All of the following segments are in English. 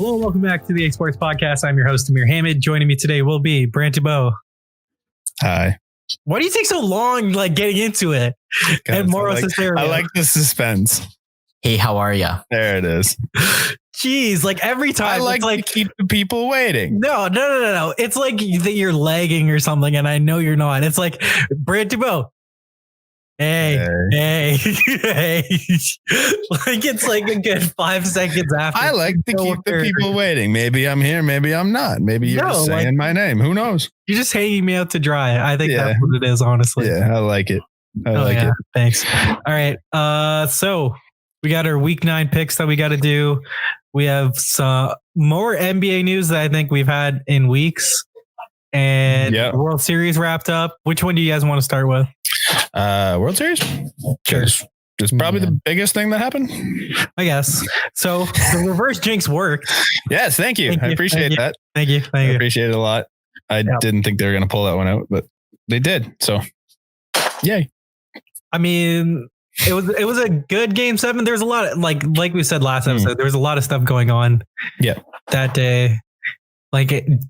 Hello, welcome back to the Sports Podcast. I'm your host, Amir Hamid. Joining me today will be Brant. Hi. Why do you take so long, getting into it? And Moros I like the suspense. Hey, how are you? There it is. Jeez, every time. I like to keep the people waiting. No. It's like that you're lagging or something, and I know you're not. It's like, Brant. Hey. It's like a good 5 seconds after. I like to keep the people waiting. Maybe I'm here, maybe I'm not. Maybe you're just saying my name. Who knows? You're just hanging me out to dry. I think that's what it is, honestly. Yeah, I like it. I like it. Thanks. All right. So we got our week 9 picks that we got to do. We have some more NBA news that I think we've had in weeks. And the World Series wrapped up. Which one do you guys want to start with? World Series? Sure. It's probably the biggest thing that happened. I guess. So the reverse jinx worked. Yes, thank you. I appreciate that. Thank you. I appreciate it a lot. I didn't think they were going to pull that one out, but they did. So, yay. I mean, it was a good game 7. There's a lot of, like we said last episode, there was a lot of stuff going on. Yeah. That day.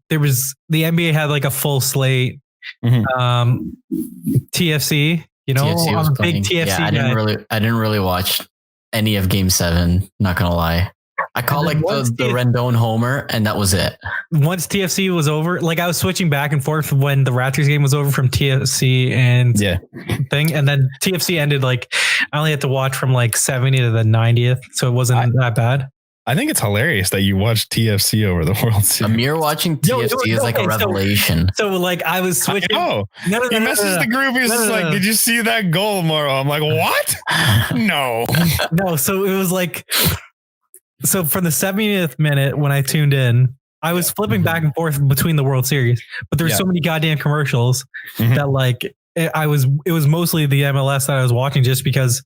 There was the NBA had a full slate. TFC, TFC was I'm a playing. big TFC guy. I didn't really watch any of Game 7. Not gonna lie, I caught the Rendon homer, and that was it. Once TFC was over, I was switching back and forth when the Raptors game was over from TFC and thing, and then TFC ended. I only had to watch from 70 to the 90th, so it wasn't that bad. I think it's hilarious that you watched TFC over the World Series. Amir watching TFC is a revelation. So I was switching. No, he messaged the group. He's just like, "Did you see that goal, Moro?" I'm like, "What? No, no." So it was so from the 70th minute when I tuned in, I was flipping back and forth between the World Series, but there's so many goddamn commercials that it was mostly the MLS that I was watching just because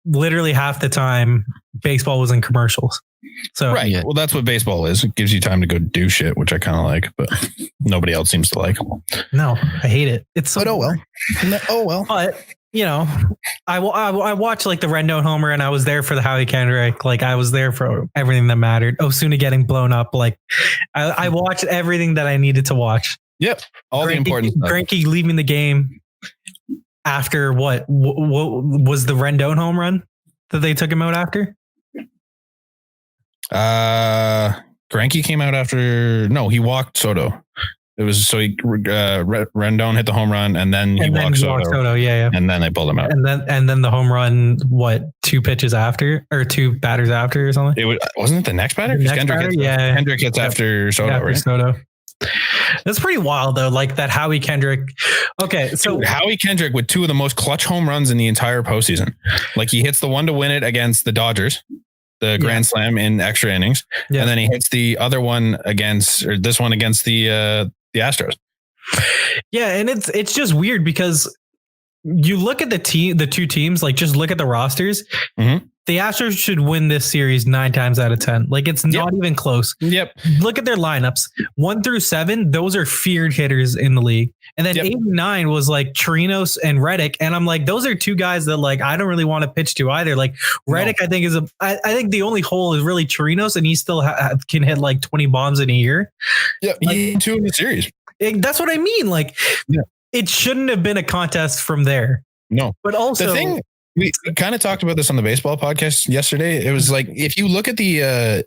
literally half the time baseball was in commercials. So well, that's what baseball is. It gives you time to go do shit, which I kind of like, but nobody else seems to like. No, I hate it. It's so well. But I watched the Rendon homer, and I was there for the Howie Kendrick. I was there for everything that mattered. Osuna getting blown up. I watched everything that I needed to watch. Yep, all the important stuff. Greinke leaving the game after what was the Rendon home run that they took him out after? Greinke came out after. No, he walked Soto. It was Rendon hit the home run, and then he walked Soto. Yeah, and then they pulled him out. And then the home run. What, 2 pitches after or 2 batters after or something? Wasn't it the next batter? Kendrick hits after Soto, right? Soto. That's pretty wild though. That Howie Kendrick. Okay. So Howie Kendrick with 2 of the most clutch home runs in the entire postseason. He hits the one to win it against the Dodgers, the grand slam in extra innings. Yeah. And then he hits the other one against the Astros. Yeah. And it's just weird because you look at the 2 teams, just look at the rosters. Mm-hmm. The Astros should win this series 9 times out of 10. It's not even close. Yep. Look at their lineups. 1 through 7, those are feared hitters in the league. And then 8 and 9 was Chirinos and Reddick. And I'm those are 2 guys that I don't really want to pitch to either. Reddick, I think I think the only hole is really Chirinos, and he still can hit 20 bombs in a year. Yeah. He hit 2 in the series. That's what I mean. It shouldn't have been a contest from there. No, but also the thing, we kind of talked about this on the baseball podcast yesterday. It was if you look at the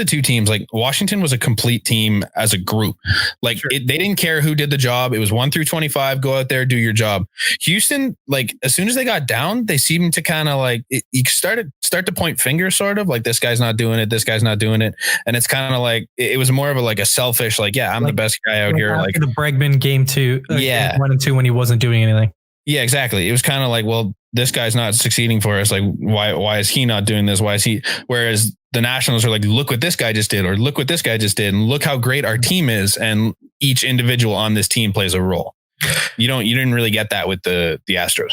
2 teams, Washington was a complete team as a group. They didn't care who did the job. It was 1 through 25. Go out there, do your job. Houston, as soon as they got down, they seemed to kind of you start to point fingers, sort of this guy's not doing it. This guy's not doing it. And it's kind of it was more of a selfish, I'm the best guy out here. The Bregman game 2, 1 and 2 when he wasn't doing anything. Yeah, exactly. It was kind of well, this guy's not succeeding for us. Why is he not doing this? Why is he? Whereas the Nationals are look what this guy just did, or look what this guy just did, and look how great our team is. And each individual on this team plays a role. You didn't really get that with the Astros.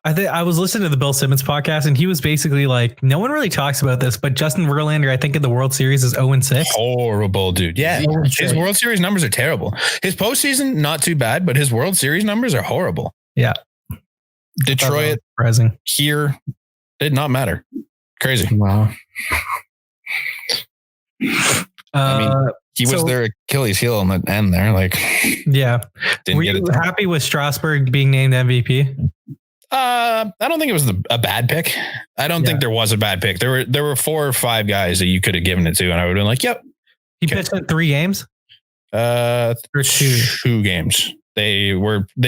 I was listening to the Bill Simmons podcast, and he was basically no one really talks about this, but Justin Verlander, I think in the World Series is 0-6. Horrible, dude. Yeah. His World Series numbers are terrible. His postseason, not too bad, but his World Series numbers are horrible. Yeah. Detroit, here, did not matter. Crazy. Wow. I mean, he was their Achilles heel on the end there. Like, yeah. Were you happy with Strasburg being named MVP? I don't think it was a bad pick. I don't think there was a bad pick. There were 4 or 5 guys that you could have given it to, and I would have been like, yep. He pitched in 3 games? Or 2 games. They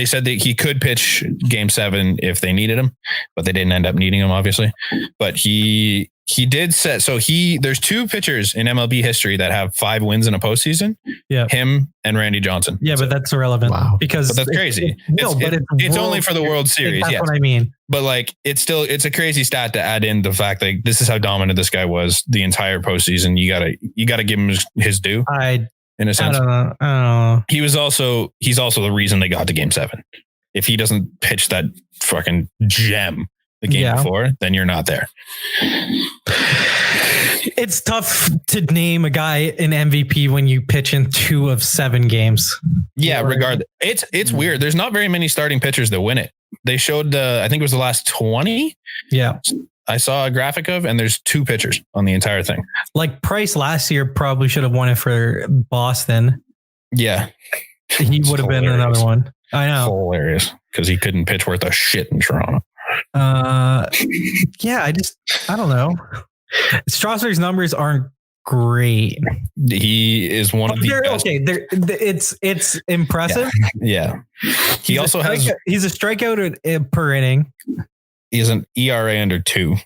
said that he could pitch game 7 if they needed him, but they didn't end up needing him, obviously. But he did set. So there's 2 pitchers in MLB history that have 5 wins in a postseason. Yeah. Him and Randy Johnson. Yeah, but that's irrelevant. Wow. But that's crazy. It's only for the World Series. That's what I mean. But like, it's a crazy stat to add in the fact that this is how dominant this guy was the entire postseason. You gotta give him his due. In a sense, I don't know. He's also the reason they got to game 7. If he doesn't pitch that fucking gem the game before, then you're not there. It's tough to name a guy an MVP when you pitch in 2 of 7 games. Yeah, regardless. It's weird. There's not very many starting pitchers that win it. They showed I think it was the last 20. Yeah. I saw a graphic of, and there's 2 pitchers on the entire thing. Like Price last year probably should have won it for Boston. Yeah. He would have been another one. I know. Hilarious. Because he couldn't pitch worth a shit in Toronto. Yeah, I don't know. Strasburg's numbers aren't great. He is one of the best. Okay, it's impressive. Yeah. He's a strikeout per inning. He has an ERA under 2.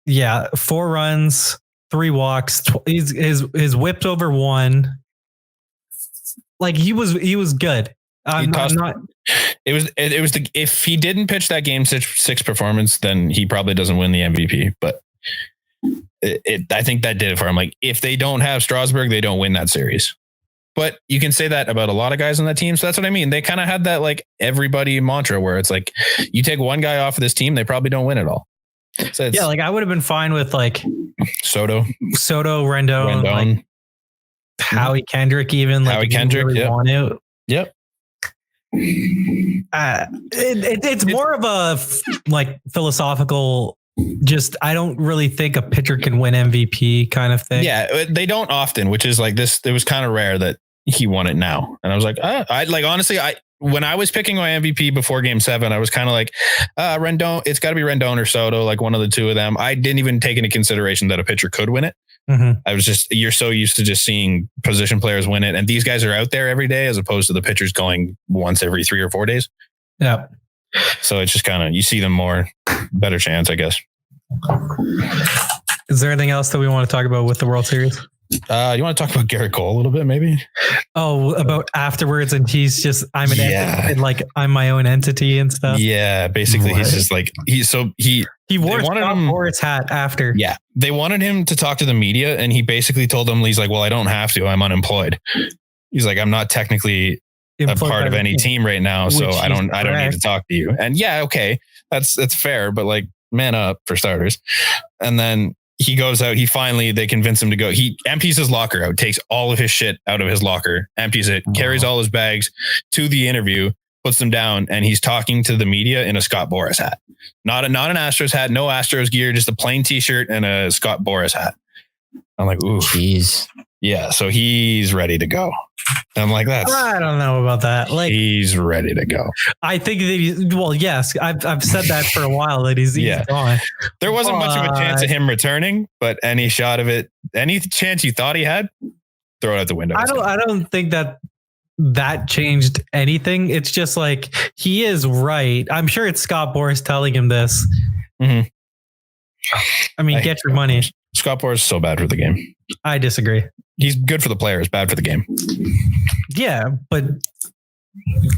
Yeah, 4 runs, 3 walks. His whipped over 1. Like he was good. If he didn't pitch that game 6 performance, then he probably doesn't win the MVP. But I think that did it for him. Like if they don't have Strasburg, they don't win that series. But you can say that about a lot of guys on that team. So that's what I mean. They kind of had that like everybody mantra where it's like you take one guy off of this team, they probably don't win it all. So yeah, like I would have been fine with like Soto, Rendon. Like Howie Kendrick, even like Howie Kendrick. Really want to. Yep. It's more of a like philosophical. Just I don't really think a pitcher can win MVP kind of thing. Yeah, they don't often, which is like this. It was kind of rare that he won it now, and I was like, honestly, when I was picking my MVP before Game 7, I was kind of like, Rendon. It's got to be Rendon or Soto, like one of the 2 of them. I didn't even take into consideration that a pitcher could win it. Mm-hmm. I was just you're so used to just seeing position players win it, and these guys are out there every day as opposed to the pitchers going once every 3 or 4 days. Yeah. So it's just kind of, you see them more, better chance, I guess. Is there anything else that we want to talk about with the World Series? You want to talk about Garrett Cole a little bit, maybe? Oh, about afterwards, and he's just, I'm an entity, and like I'm my own entity and stuff. Yeah, basically, he's just like he wore his hat after. Yeah, they wanted him to talk to the media, and he basically told them, he's like, well, I don't have to. I'm unemployed. He's like, I'm not technically a part of any team right now, so I don't need to talk to you. And yeah, okay, that's fair, but like, man up for starters. And then he goes out. They convince him to go. He empties his locker out, takes all of his shit out of his locker, empties it, carries all his bags to the interview, puts them down, and he's talking to the media in a Scott Boras hat. Not an Astros hat, no Astros gear, just a plain t-shirt and a Scott Boras hat. I'm like, ooh, jeez. Yeah, so he's ready to go. I'm like, I don't know about that. Like, he's ready to go. I think that yes, I've said that for a while that he's gone. There wasn't much of a chance of him returning, but any shot of it, any chance you thought he had, throw it out the window. I don't think that changed anything. It's just like, he is right. I'm sure it's Scott Boras telling him this. Mm-hmm. I mean, get your money. Scott Boras is so bad for the game. I disagree. He's good for the players, bad for the game. Yeah, but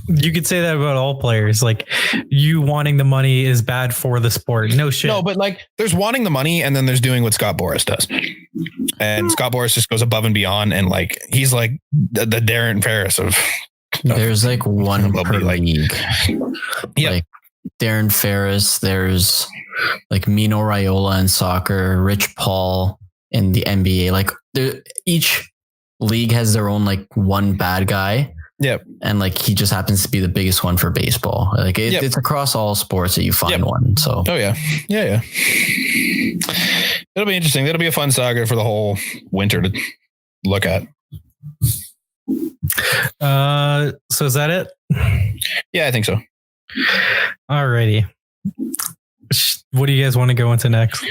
you could say that about all players. Like, you wanting the money is bad for the sport. No shit. No, but like, there's wanting the money, and then there's doing what Scott Boras does. And Scott Boras just goes above and beyond, and like, he's like the Darren Ferris of. There's like one per league. Yeah. Like Darren Ferris. There's like Mino Raiola in soccer, Rich Paul in the NBA. Like, each league has their own like one bad guy. Yep. And like, he just happens to be the biggest one for baseball. Like it's across all sports that you find one. So. Oh yeah. Yeah. It'll be interesting. It'll be a fun saga for the whole winter to look at. So is that it? Yeah, I think so. Alrighty. What do you guys want to go into next?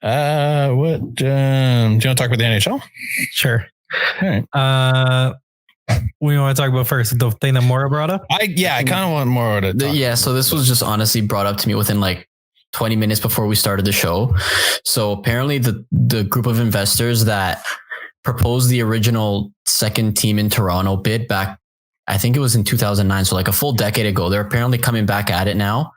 What do you want to talk about the NHL? Sure. All right. What do you want to talk about first? The thing that Maura brought up? I kind of want more to talk. Yeah, so this was just honestly brought up to me within like 20 minutes before we started the show. So apparently the group of investors that proposed the original second team in Toronto bid back, I think it was in 2009. So like a full decade ago, they're apparently coming back at it now,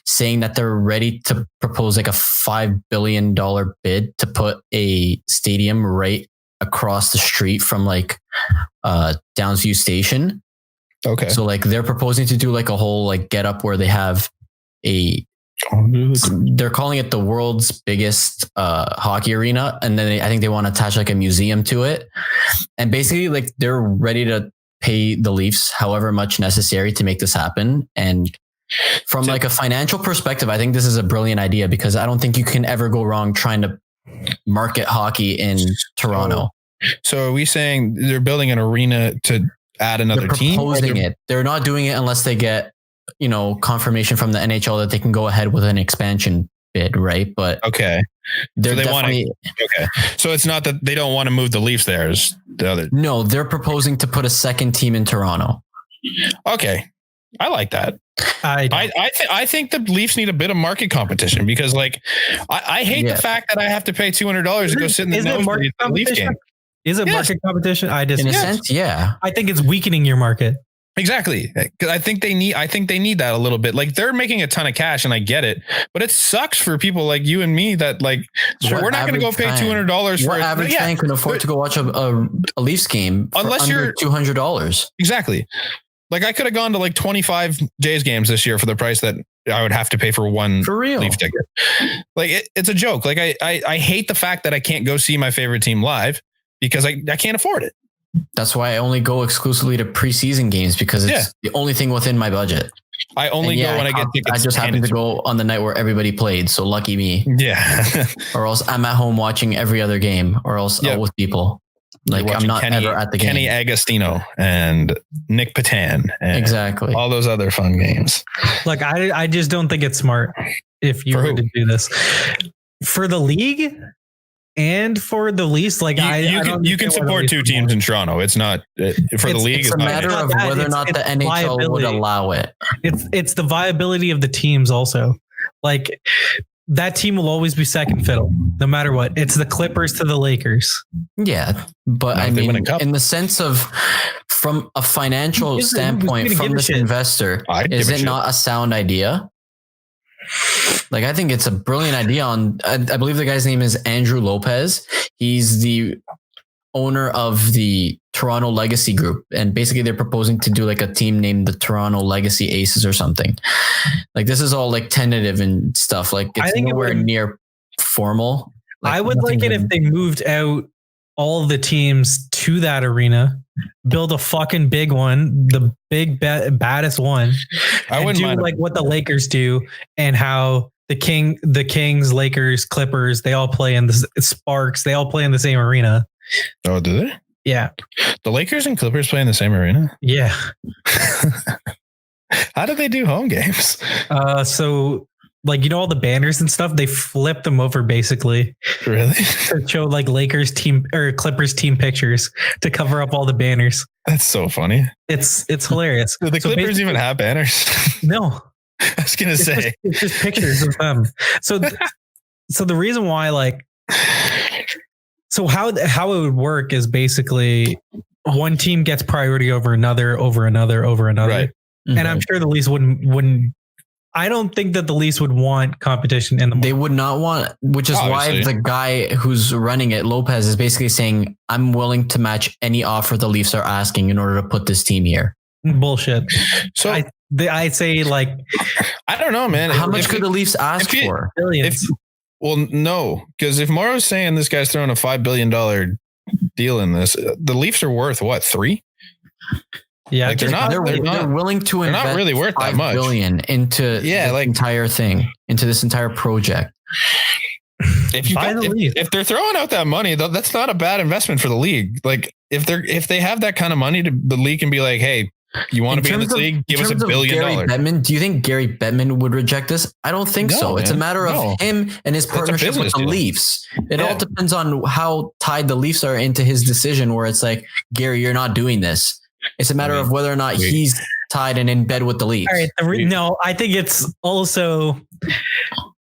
saying that they're ready to propose like a $5 billion bid to put a stadium right across the street from like Downsview Station. Okay. So like they're proposing to do like a whole like get up where they have they're calling it the world's biggest hockey arena. And then I think they want to attach like a museum to it. And basically like they're ready to pay the Leafs however much necessary to make this happen. And from like a financial perspective, I think this is a brilliant idea because I don't think you can ever go wrong trying to market hockey in Toronto. So are we saying they're building an arena to add another team? They're proposing it. They're not doing it unless they get, confirmation from the NHL that they can go ahead with an expansion bid, right? But okay, they're so they want to. Okay, so it's not that they don't want to move the Leafs there. Is the other? No, they're proposing to put a second team in Toronto. Okay, I like that. I think the Leafs need a bit of market competition because, like, I hate the fact that I have to pay $200 to go sit in the nosebleed at the Leafs game. Is it market competition? In a sense, yeah. I think it's weakening your market. Exactly. Because I think they need that a little bit. Like they're making a ton of cash and I get it, but it sucks for people like you and me that like, we're not going to go pay $200 for an average fan can afford to go watch a Leafs game unless you're $200. Exactly. Like I could have gone to like 25 Jays games this year for the price that I would have to pay for one Leaf ticket. Like it's a joke. Like I hate the fact that I can't go see my favorite team live because I can't afford it. That's why I only go exclusively to preseason games because it's the only thing within my budget. I only go when I get tickets. I just happen to go on the night where everybody played. So lucky me. Yeah. Or else I'm at home watching every other game or else out with people. Like I'm not ever at the game. Kenny Agostino and Nick Patan. And exactly. All those other fun games. Like I just don't think it's smart if you were to do this for the league. And for the Leafs, like you can support two teams in Toronto. It's not for the league. It's a matter of whether or not the NHL would allow it. It's the viability of the teams also. Like that team will always be second fiddle, no matter what. It's the Clippers to the Lakers. Yeah, but I mean, in the sense of from a financial standpoint, from this investor, is it not a sound idea? Like, I think it's a brilliant idea I believe the guy's name is Andrew Lopez. He's the owner of the Toronto Legacy Group. And basically they're proposing to do like a team named the Toronto Legacy Aces or something. Like this is all like tentative and stuff. Like it's nowhere near formal. Like, I would like it if they moved out all the teams to that arena, build a fucking big one, the big baddest one. I wouldn't do like what the Lakers do and how the Kings, Lakers, Clippers, they all play in the Sparks. They all play in the same arena. Oh, do they? Yeah. The Lakers and Clippers play in the same arena? Yeah. How do they do home games? So like, all the banners and stuff, they flip them over basically. Really? To show like Lakers team or Clippers team pictures to cover up all the banners. That's so funny. It's hilarious. Do the Clippers even have banners? No. I was going to say. It's just pictures of them. So the reason why how it would work is basically one team gets priority over another. Right. And I'm sure the Leafs wouldn't. I don't think that the Leafs would want competition in the market. They would not want, which is why the guy who's running it, Lopez, is basically saying, I'm willing to match any offer the Leafs are asking in order to put this team here. Bullshit. So I say like, I don't know, man. How much could the Leafs ask for? Billions. Well, no, because if Morrow's saying this guy's throwing a $5 billion deal in this, the Leafs are worth what, 3? Yeah, like they're willing to invest not really worth that much. $5 billion into this entire thing, into this entire project. if they're throwing out that money, that's not a bad investment for the league. Like if they have that kind of money, the league can be like, hey, you want to be in this league? Give us $1 billion. Bettman, do you think Gary Bettman would reject this? I don't think so. It's a matter of him and his partnership with the Leafs. It all depends on how tied the Leafs are into his decision, where it's like, Gary, you're not doing this. It's a matter of whether or not he's tied and in bed with the Leafs. All right. No, I think it's also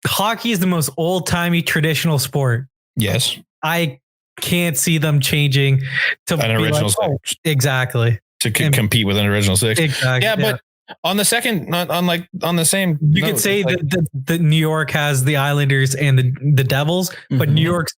hockey is the most old-timey traditional sport. Yes. I can't see them changing to an original six. Exactly. To compete with an original six. Exactly. Yeah, but on the second, on the same, you could say that New York has the Islanders and the Devils, but New York's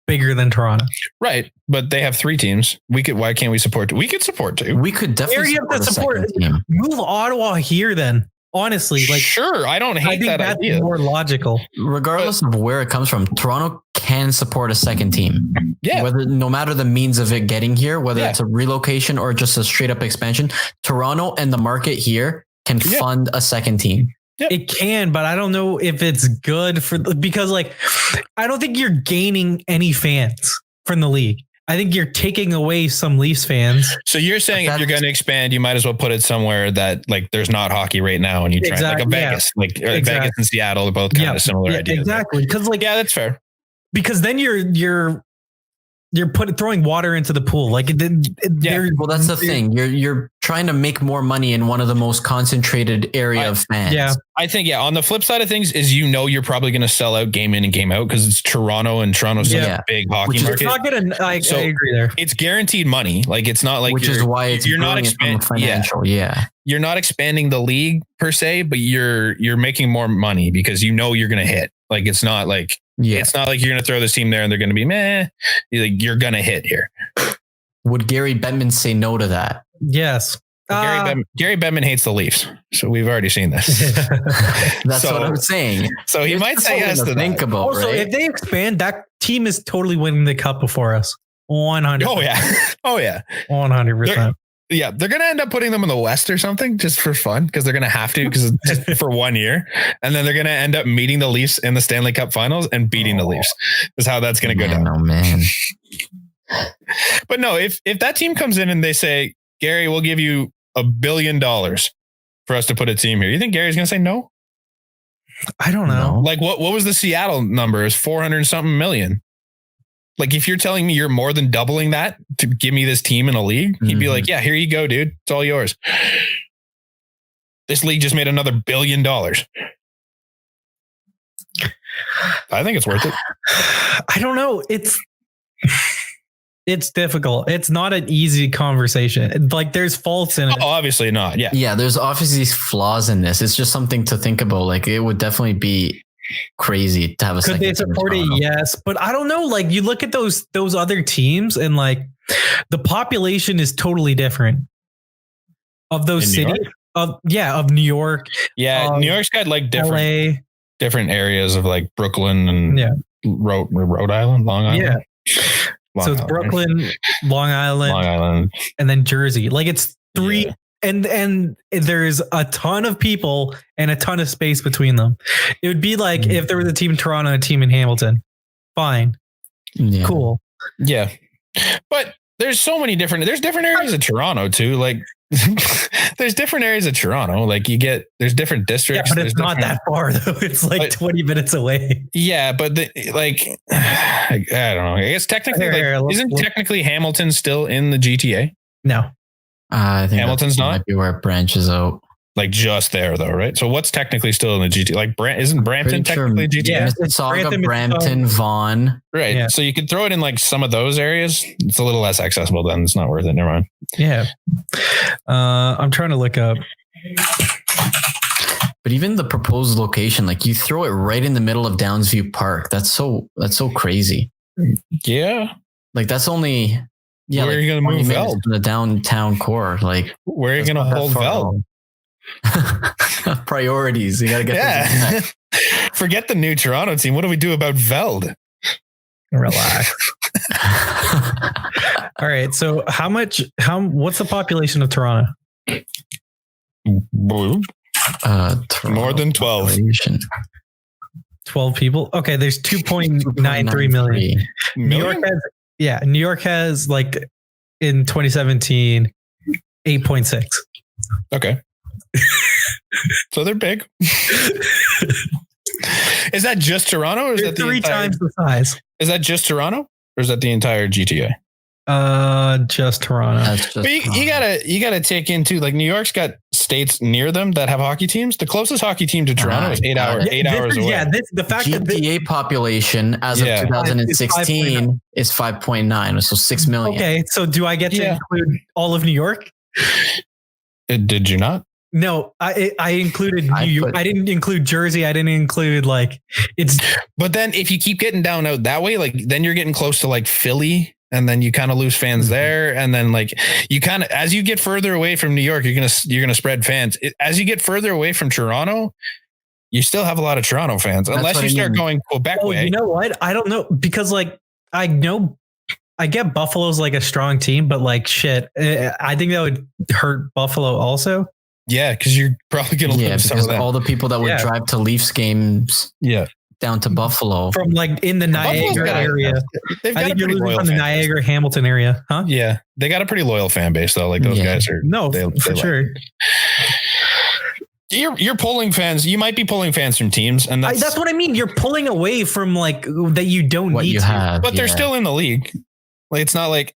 bigger than Toronto. Right. But they have 3 teams. Why can't we support 2? We could support 2. We could definitely support move Ottawa here then. Honestly, like, sure, I don't hate that idea. More logical. Regardless of where it comes from, Toronto can support a second team. Yeah. No matter the means of it getting here, whether it's a relocation or just a straight up expansion, Toronto and the market here can fund a second team. Yep. It can, but I don't know if it's good because like, I don't think you're gaining any fans from the league. I think you're taking away some Leafs fans. So you're saying if you're going to expand, you might as well put it somewhere that like there's not hockey right now, and you try like a Vegas, Vegas and Seattle are both kind of similar ideas. Exactly, because that's fair. Because then you're throwing water into the pool. Like well, that's the thing. You're trying to make more money in one of the most concentrated area of fans. Yeah, I think on the flip side of things is you're probably going to sell out game in and game out because it's Toronto and Toronto's such a big hockey market. Not gonna, I agree there. It's guaranteed money. Like it's not like is why you're not expanding. You're not expanding the league per se, but you're making more money because you're going to hit. Like it's not like. Yeah, it's not like you're going to throw this team there and they're going to be meh. You're going to hit here. Would Gary Bettman say no to that? Yes. Gary Bettman hates the Leafs, so we've already seen this. That's what I'm saying. So he might say yes to think about. Also, if they expand, that team is totally winning the cup before us. 100%. Oh yeah. 100%. Yeah, they're going to end up putting them in the West or something just for fun because they're going to have to because it's just for 1 year. And then they're going to end up meeting the Leafs in the Stanley Cup Finals and beating the Leafs. Is how that's going to go down. Oh, man. But no, if that team comes in and they say, Gary, we'll give you $1 billion for us to put a team here. You think Gary's going to say no? I don't know. Like what was the Seattle number? It was 400 something million. Like if you're telling me you're more than doubling that to give me this team in a league, he'd be like, yeah, here you go, dude. It's all yours. This league just made another $1 billion. I think it's worth it. I don't know. It's difficult. It's not an easy conversation. Like there's faults in it. Oh, obviously not. Yeah. Yeah. There's obviously flaws in this. It's just something to think about. Like it would definitely be crazy to have a could they support it? Yes, but I don't know. Like you look at those other teams and like the population is totally different of those cities of New York. Yeah, New York's got like different areas of like Brooklyn and Rhode Island, Long Island. Yeah. So it's Brooklyn, Long Island, and then Jersey. Like it's 3. Yeah. And there's a ton of people and a ton of space between them. It would be like if there was a team in Toronto and a team in Hamilton. Fine. Yeah. Cool. Yeah. But there's different areas of Toronto too. Like there's different areas of Toronto. Like there's different districts. Yeah, but it's not that far though. It's like 20 minutes away. Yeah. But I don't know. I guess technically, isn't technically Hamilton still in the GTA? No. I think Hamilton's not. Might be where it branches out. Like just there though, right? So what's technically still in the GTA? Like isn't Brampton technically GTA? Yeah, Mississauga, Brampton, Vaughan. Right. Yeah. So you could throw it in like some of those areas. It's a little less accessible then. It's not worth it. Never mind. Yeah. I'm trying to look up. But even the proposed location, like you throw it right in the middle of Downsview Park. That's so crazy. Yeah. Like that's only. Yeah, where are you going to move Veld? The downtown core, like where are you going to hold Veld? Priorities. You got to get. Forget the new Toronto team. What do we do about Veld? Relax. All right. So what's the population of Toronto? More than 12. 12 people. Okay, there's 2.93 million. New York has like in 2017 8.6. Okay. So they're big. Is that just Toronto, or is that three times the size? Is that just Toronto, or is that the entire GTA? Just Toronto. But you gotta take into, like, New York's got states near them that have hockey teams. The closest hockey team to Toronto is 8 hours away. Yeah, the fact GTA that population as of 2016 is 5.9, so 6 million. Okay, so do I get to include all of New York? Did you not? No, I included New York. I didn't include Jersey. I didn't include it's. But then if you keep getting down out that way, like, then you're getting close to like Philly. And then you kind of lose fans there. And then, like, you kind of, as you get further away from New York, you're going to spread fans. As you get further away from Toronto, you still have a lot of Toronto fans, unless you start going Quebec way. You know what? I don't know, because I know I get Buffalo's like a strong team, but shit, I think that would hurt Buffalo also. Yeah. Cause you're probably going to lose some of that. All the people that would drive to Leafs games. Yeah. Down to Buffalo from in the Niagara area. They've got a pretty loyal from the Niagara Hamilton area, huh? Yeah, they got a pretty loyal fan base though. Like, those guys are for sure. You're pulling fans. You might be pulling fans from teams, and that's what I mean. You're pulling away from that you don't what need you to. Have, but they're still in the league. Like, it's not like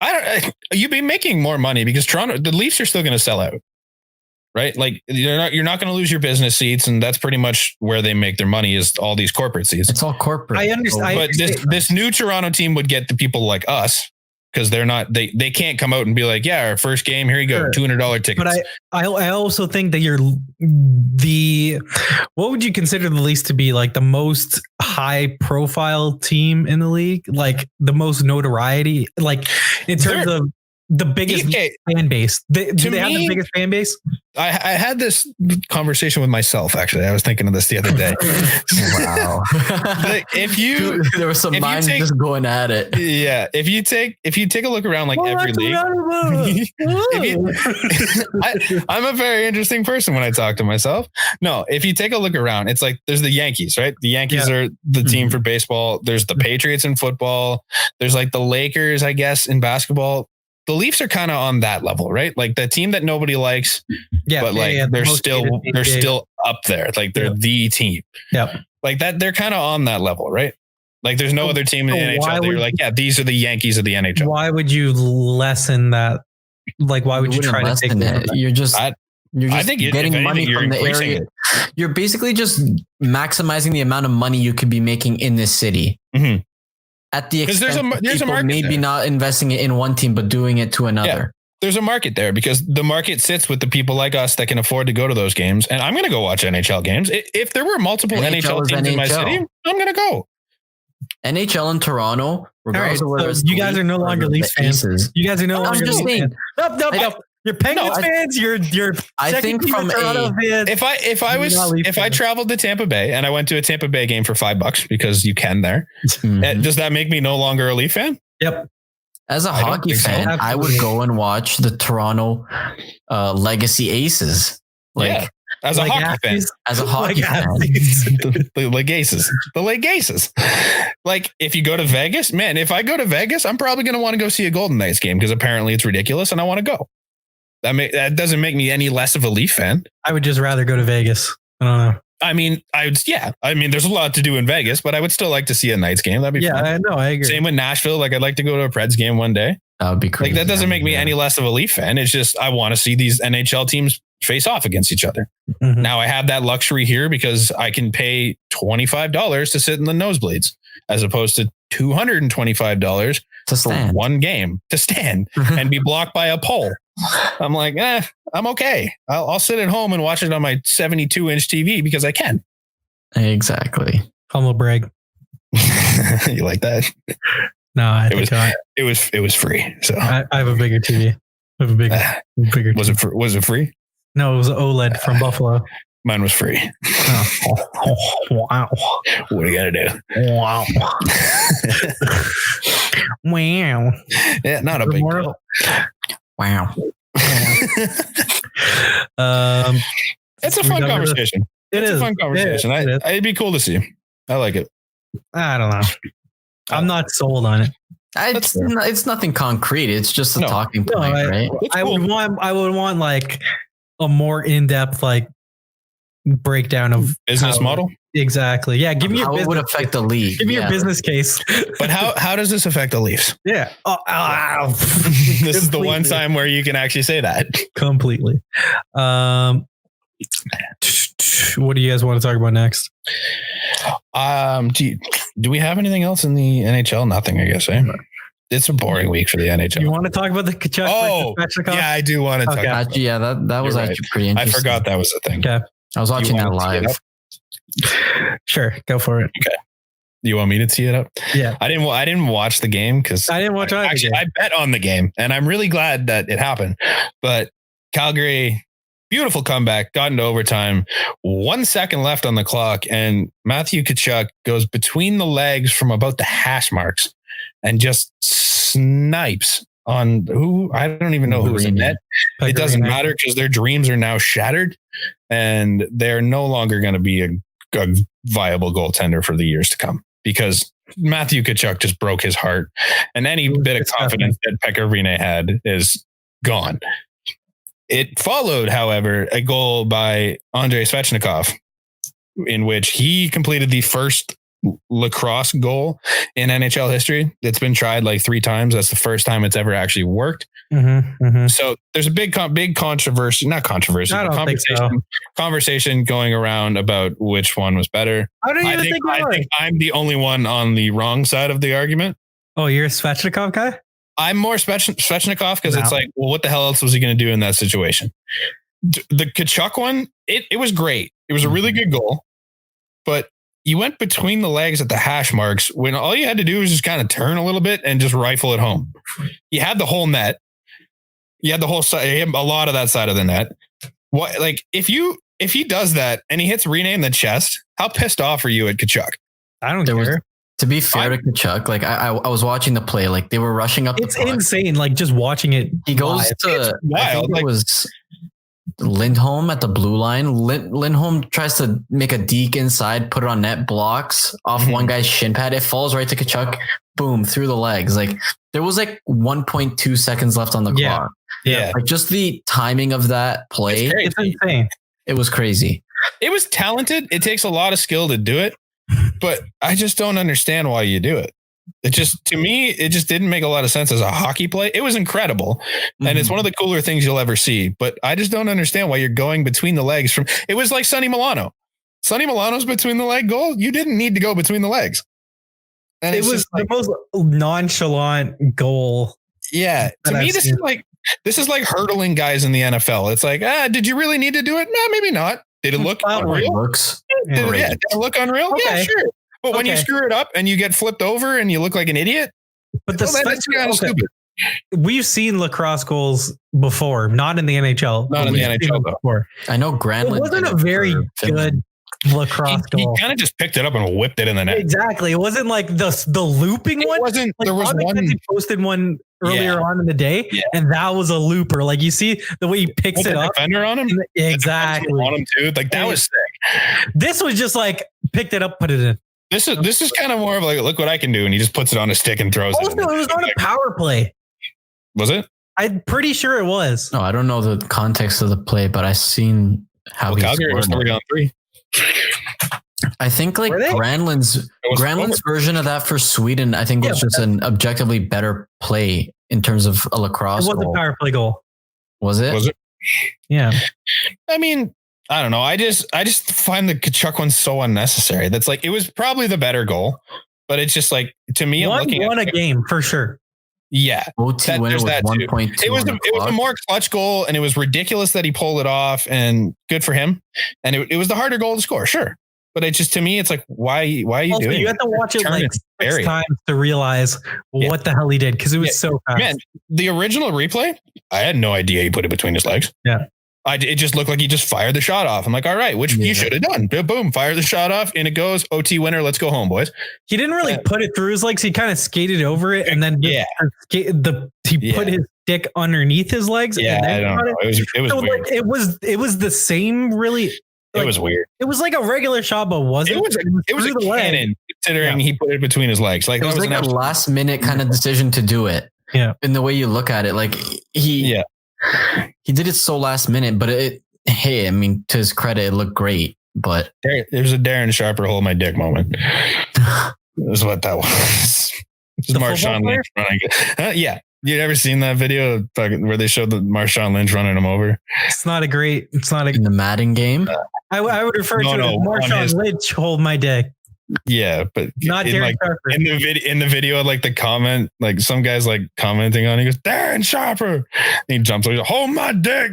you'd be making more money because the Leafs are still going to sell out. Right? Like, you're not going to lose your business seats. And that's pretty much where they make their money, is all these corporate seats. It's all corporate. I understand. But this new Toronto team would get the people like us, because they're not, they can't come out and be like, yeah, our first game, here you go, $200 tickets. But I also think that what would you consider the Leafs to be, like, the most high profile team in the league? Like, the most notoriety, like, in terms of the biggest fan base. Do they have the biggest fan base? I had this conversation with myself, actually. I was thinking of this the other day. Wow. There was some minds just going at it. Yeah. If you take a look around, like, every league. I'm a very interesting person when I talk to myself. No, if you take a look around, it's like, there's the Yankees, right? The Yankees are the team for baseball. There's the Patriots in football. There's like the Lakers, I guess, in basketball. The Leafs are kind of on that level, right? Like, the team that nobody likes, but they're still up there. Like, they're the team. Yep. Like that, they're kind of on that level, right? Like, there's no other team in the NHL that you're like, yeah, these are the Yankees of the NHL. Why would you lessen that? Like, why would you try to take it? You're just I think getting money from the area. You're basically just maximizing the amount of money you could be making in this city. Mm-hmm. At the expense there's a market maybe there. Not investing it in one team, but doing it to another. Yeah, there's a market there, because the market sits with the people like us that can afford to go to those games. And I'm going to go watch NHL games. If there were multiple NHL teams in my city, I'm going to go. NHL in Toronto, regardless of whether you guys are no longer Leafs fans. You guys are no longer Leafs fans. No. You're Penguins fans. You're. I think from if I traveled to Tampa Bay and I went to a Tampa Bay game for $5, because you can there, does that make me no longer a Leaf fan? Yep. As a hockey fan, I would go and watch the Toronto Legacy Aces. As a hockey fan. As a hockey fan. The Legaces. Like, if you go to Vegas, man, if I go to Vegas, I'm probably going to want to go see a Golden Knights game, because apparently it's ridiculous and I want to go. That doesn't make me any less of a Leaf fan. I would just rather go to Vegas. I don't know. I mean, there's a lot to do in Vegas, but I would still like to see a Knights game. That'd be fun. I know. I agree. Same with Nashville. Like, I'd like to go to a Preds game one day. That would be crazy. Like, that doesn't make me any less of a Leaf fan. It's just, I want to see these NHL teams face off against each other. Mm-hmm. Now I have that luxury here because I can pay $25 to sit in the nosebleeds, as opposed to $225 for one game to stand and be blocked by a pole. I'm like, I'm okay. I'll sit at home and watch it on my 72-inch TV because I can. Exactly. Humble brag. You like that? No, it was free. So I have a bigger TV. I have a bigger. Was it free? No, it was OLED from Buffalo. Mine was free. Wow. What are you gonna do? Wow. Wow. Yeah, not a big deal. Wow. It's a fun conversation. It's a fun conversation. It'd be cool to see. I like it. I don't know. I'm not sold on it. It's nothing concrete. It's just a talking point, right? I would want like a more in-depth like breakdown of business model. Exactly. Yeah. Give me your how it would affect the league. Give me your business case. But how does this affect the Leafs? Yeah. This is the one time where you can actually say that. Completely. What do you guys want to talk about next? Do we have anything else in the NHL? Nothing, I guess. It's a boring week for the NHL. You want to talk about the Tkachuk? Oh, yeah, I do want to talk about that. Yeah, that was actually pretty interesting. I forgot that was the thing. Okay. I was watching that live. Sure, go for it. Okay. You want me to tee it up? Yeah. I didn't watch the game because I didn't watch it. Actually, I bet on the game, and I'm really glad that it happened. But Calgary, beautiful comeback, got into overtime. 1 second left on the clock, and Matthew Tkachuk goes between the legs from about the hash marks and just snipes on who I don't even know who was in net. It doesn't matter because their dreams are now shattered, and they're no longer going to be a viable goaltender for the years to come because Matthew Tkachuk just broke his heart, and any bit of confidence that Pekka Rinne had is gone. It followed, however, a goal by Andrei Svechnikov in which he completed the first lacrosse goal in NHL history. It's been tried like 3 times. That's the first time it's ever actually worked. So there's a big controversy, conversation going around about which one was better. I think I'm the only one on the wrong side of the argument. Oh, you're a Svechnikov guy? I'm more Svechnikov because it's like, well, what the hell else was he going to do in that situation? The Tkachuk one, it was great. It was a really good goal, but you went between the legs at the hash marks when all you had to do was just kind of turn a little bit and just rifle it home. You had the whole net. You had the whole side, a lot of that side of the net. What, like if he does that and he hits Rinne in the chest, how pissed off are you at Tkachuk? I don't care. To be fair to Tkachuk, like I was watching the play, like they were rushing up. It's insane. Like just watching it. He goes to wild. It was Lindholm at the blue line. Lindholm tries to make a deke inside, put it on net, blocks off one guy's shin pad. It falls right to Tkachuk. Boom, through the legs. Like there was like 1.2 seconds left on the clock. Yeah. Like just the timing of that play. It's insane. It was crazy. It was talented. It takes a lot of skill to do it, but I just don't understand why you do it. To me, it just didn't make a lot of sense as a hockey play. It was incredible. And it's one of the cooler things you'll ever see, but I just don't understand why you're going between the legs it was like Sonny Milano. Sonny Milano's between the leg goal. You didn't need to go between the legs. And it was the most nonchalant goal. Yeah. To me, this is like hurdling guys in the NFL. It's like, did you really need to do it? No, maybe not. Did it look unreal? Did it look unreal? Okay. Yeah, sure. But when you screw it up and you get flipped over and you look like an idiot, that's kind of stupid. We've seen lacrosse goals before, not in the NHL. Not in the NHL before. I know Granlund. It wasn't a very good lacrosse goal. He kind of just picked it up and whipped it in the net. Exactly. It wasn't like the looping one. Wasn't. Like, there was one. He posted one earlier on in the day, and that was a looper. Like you see the way he picks it up. Defender on him. Exactly. On him too. Like that was sick. This was just like picked it up, put it in. This is kind of more of like, look what I can do, and he just puts it on a stick and throws it. Also, it was on a power play. Was it? I'm pretty sure it was. No, I don't know the context of the play, but I've seen how Calgary was 3-on-3. I think like Granlund's version of that for Sweden, I think was just an objectively better play in terms of a lacrosse. It was a power play goal. Was it? Was it? Yeah. I mean, I don't know. I just find the Tkachuk one so unnecessary. That's like, it was probably the better goal, but it's just like, to me, won a game for sure. Yeah. OT winner was 1.2. It was a more clutch goal, and it was ridiculous that he pulled it off, and good for him. And it was the harder goal to score, sure. But it just, to me, it's like, why are you doing it? You have to watch it like 6 times to realize what the hell he did, because it was so fast. Man, the original replay, I had no idea he put it between his legs. Yeah. It just looked like he just fired the shot off. I'm like, all right, which you should have done. Boom, fire the shot off, and it goes. OT winner. Let's go home, boys. He didn't really put it through his legs. He kind of skated over it, and then he put his stick underneath his legs. Yeah, and then I don't know. It was so weird. Like, it was the same really It was weird. It was like a regular shot, but wasn't. It was a cannon, considering he put it between his legs. Like it was like a last minute kind of decision to do it. Yeah. In the way you look at it, like he did it so last minute, but I mean, to his credit, it looked great. But there's a Darren Sharper hold my dick moment. That's what that was. Just Marshawn Lynch running. Yeah. You ever seen that video where they showed the Marshawn Lynch running him over? It's not in the Madden game. I would refer to it as Marshawn Lynch hold my dick. Yeah, but not Darren Sharper. In the video, like the comment, like some guy's like commenting on it, he goes, Darren Sharper. And he jumps over, hold my dick.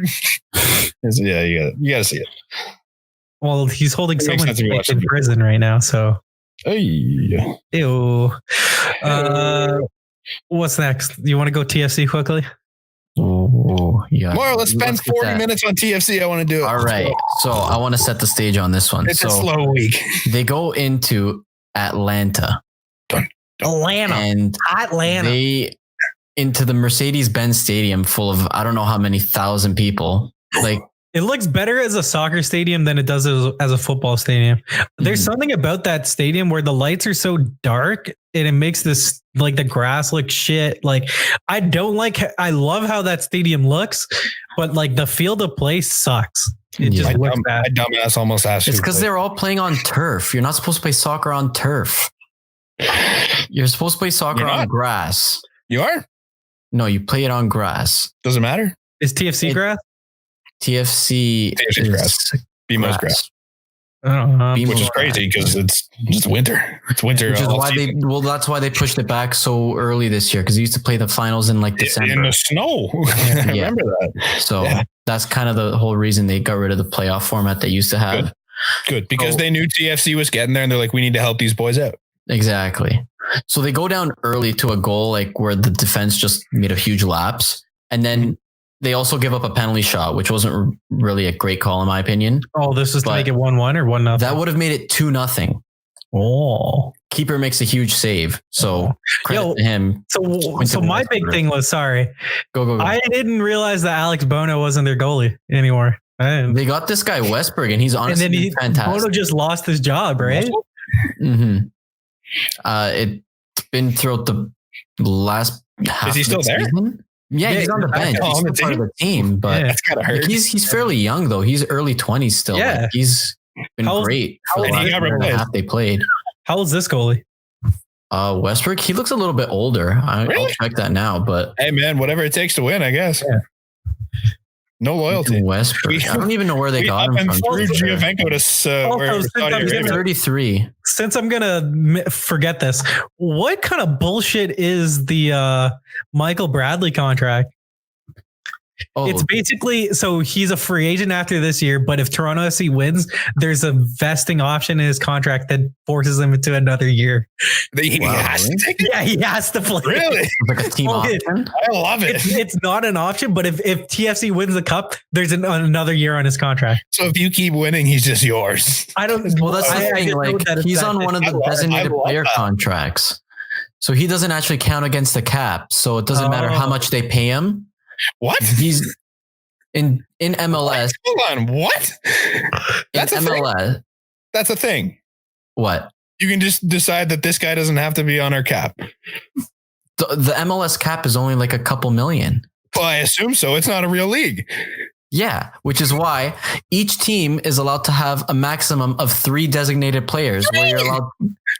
Yeah, you gotta see it. Well, he's holding someone's dick in prison right now, so. Hey. Ew. What's next? You want to go TFC quickly? Oh, yeah. More, let's spend 40 minutes on TFC. I want to do it. All right. So I want to set the stage on this one. It's a slow week. They go into Atlanta. And they into the Mercedes-Benz Stadium full of, I don't know how many thousand people. Like, it looks better as a soccer stadium than it does as a football stadium. There's something about that stadium where the lights are so dark and it makes this, like, the grass look shit. Like, I love how that stadium looks, but like the field of play sucks. It just looks bad. My dumbass almost asked you. It's because they're all playing on turf. You're not supposed to play soccer on turf. You're supposed to play soccer on grass. You are? No, you play it on grass. Doesn't matter. Is TFC grass? TFC is grass. BMO's grass. Which is crazy because it's just winter. It's winter. Which is why that's why they pushed it back so early this year, because they used to play the finals in like December. In the snow. I remember that. So that's kind of the whole reason they got rid of the playoff format they used to have. Good. Because they knew TFC was getting there and they're like, we need to help these boys out. Exactly. So they go down early to a goal, like where the defense just made a huge lapse. And then they also give up a penalty shot, which wasn't really a great call in my opinion. Oh, this was to make it 1-1 or 1-0? That would have made it 2-0. Oh. Keeper makes a huge save. So credit to him. So my big thing was, Go. I didn't realize that Alex Bono wasn't their goalie anymore. They got this guy Westberg and he's honestly fantastic. Bono just lost his job, right? Mm-hmm. It's been throughout the last half. Is he still there? Yeah, he's on the bench. He's still part of the team, but that's gotta hurt. He's fairly young though. He's early 20s still. Yeah, like, he's been great for the last year and a half they played. How old's this goalie? Westbrook. He looks a little bit older. I'll check that now, but hey, man, whatever it takes to win, I guess. Yeah. No loyalty. Westbrook. I don't even know where they got him from. Through Giovenco to 33. Since I'm gonna forget this, what kind of bullshit is the Michael Bradley contract? Oh. It's basically, so he's a free agent after this year, but if Toronto FC wins, there's a vesting option in his contract that forces him into another year. He has to play. Really? Like a team option? I love it. It's not an option, but if TFC wins the cup, there's another year on his contract. So if you keep winning, he's just yours. I don't. Well, that's the thing. Like, he's on one of the designated player contracts, so he doesn't actually count against the cap. So it doesn't matter how much they pay him. What? He's in MLS. Hold on. What? That's MLS. That's a thing. What? You can just decide that this guy doesn't have to be on our cap. The MLS cap is only like a couple million. Well, I assume so. It's not a real league. Yeah, which is why each team is allowed to have a maximum of 3 designated players. Really? Where you're allowed.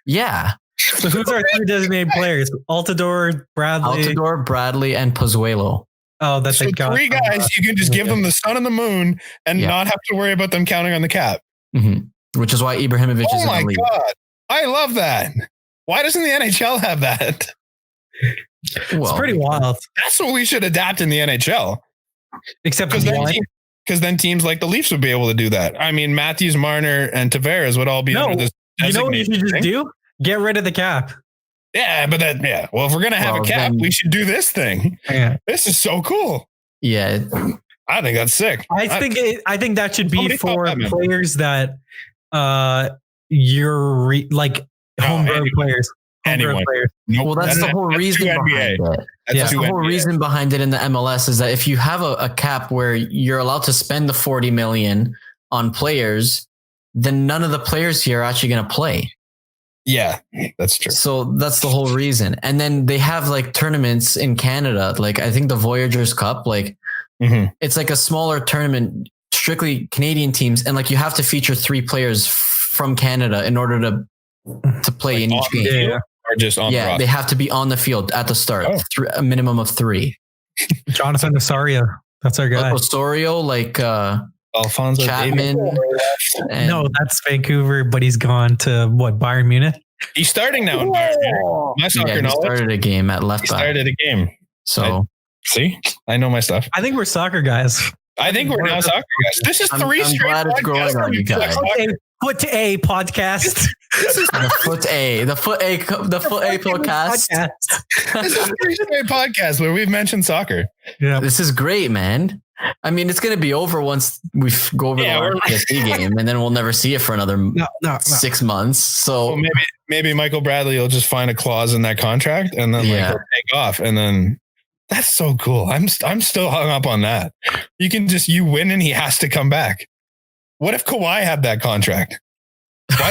Yeah. So who's our 3 designated players? Altidore, Bradley, and Pozuelo. Oh, that's so 3 guys. You can just give them the sun and the moon and not have to worry about them counting on the cap. Mm-hmm. Which is why Ibrahimovic is in the league. Oh my God. I love that. Why doesn't the NHL have that? Well, it's pretty wild. That's what we should adapt in the NHL. Except because then teams like the Leafs would be able to do that. I mean, Matthews, Marner, and Tavares would all be under this. You know what you should just do? Get rid of the cap. Yeah, but well, if we're going to have a cap, we should do this thing. Yeah. This is so cool. Yeah. I think that's sick. I think that should be for players that you're like homegrown players. Anyone. Nope. Well, that's the whole reason behind it. That's the whole reason behind it in the MLS is that if you have a cap where you're allowed to spend the $40 million on players then none of the players here are actually going to play. Yeah, that's true. So that's the whole reason. And then they have like tournaments in Canada. Like I think the Voyageurs Cup, like it's like a smaller tournament, strictly Canadian teams. And like you have to feature 3 players from Canada in order to play like in each game. Or just on the they have to be on the field at the start, a minimum of 3. Jonathan Osorio. That's our guy. Osorio, like Alfonso Chapman. No, that's Vancouver, but he's gone to Bayern Munich. He's starting now in Bayern Munich. My soccer knowledge. He started a game at left back. Started a game. So I know my stuff. I think we're soccer guys. I think we're now soccer guys. This is 3 straight. I'm glad it's growing on you guys. Foot A podcast. This is the Foot A podcast. This is 3 straight podcast where we've mentioned soccer. Yeah, this is great, man. I mean, it's going to be over once we go over the RPSC game, and then we'll never see it for another 6 months. So maybe Michael Bradley will just find a clause in that contract, and then he'll take off, and then that's so cool. I'm still hung up on that. You win and he has to come back. What if Kawhi had that contract? Why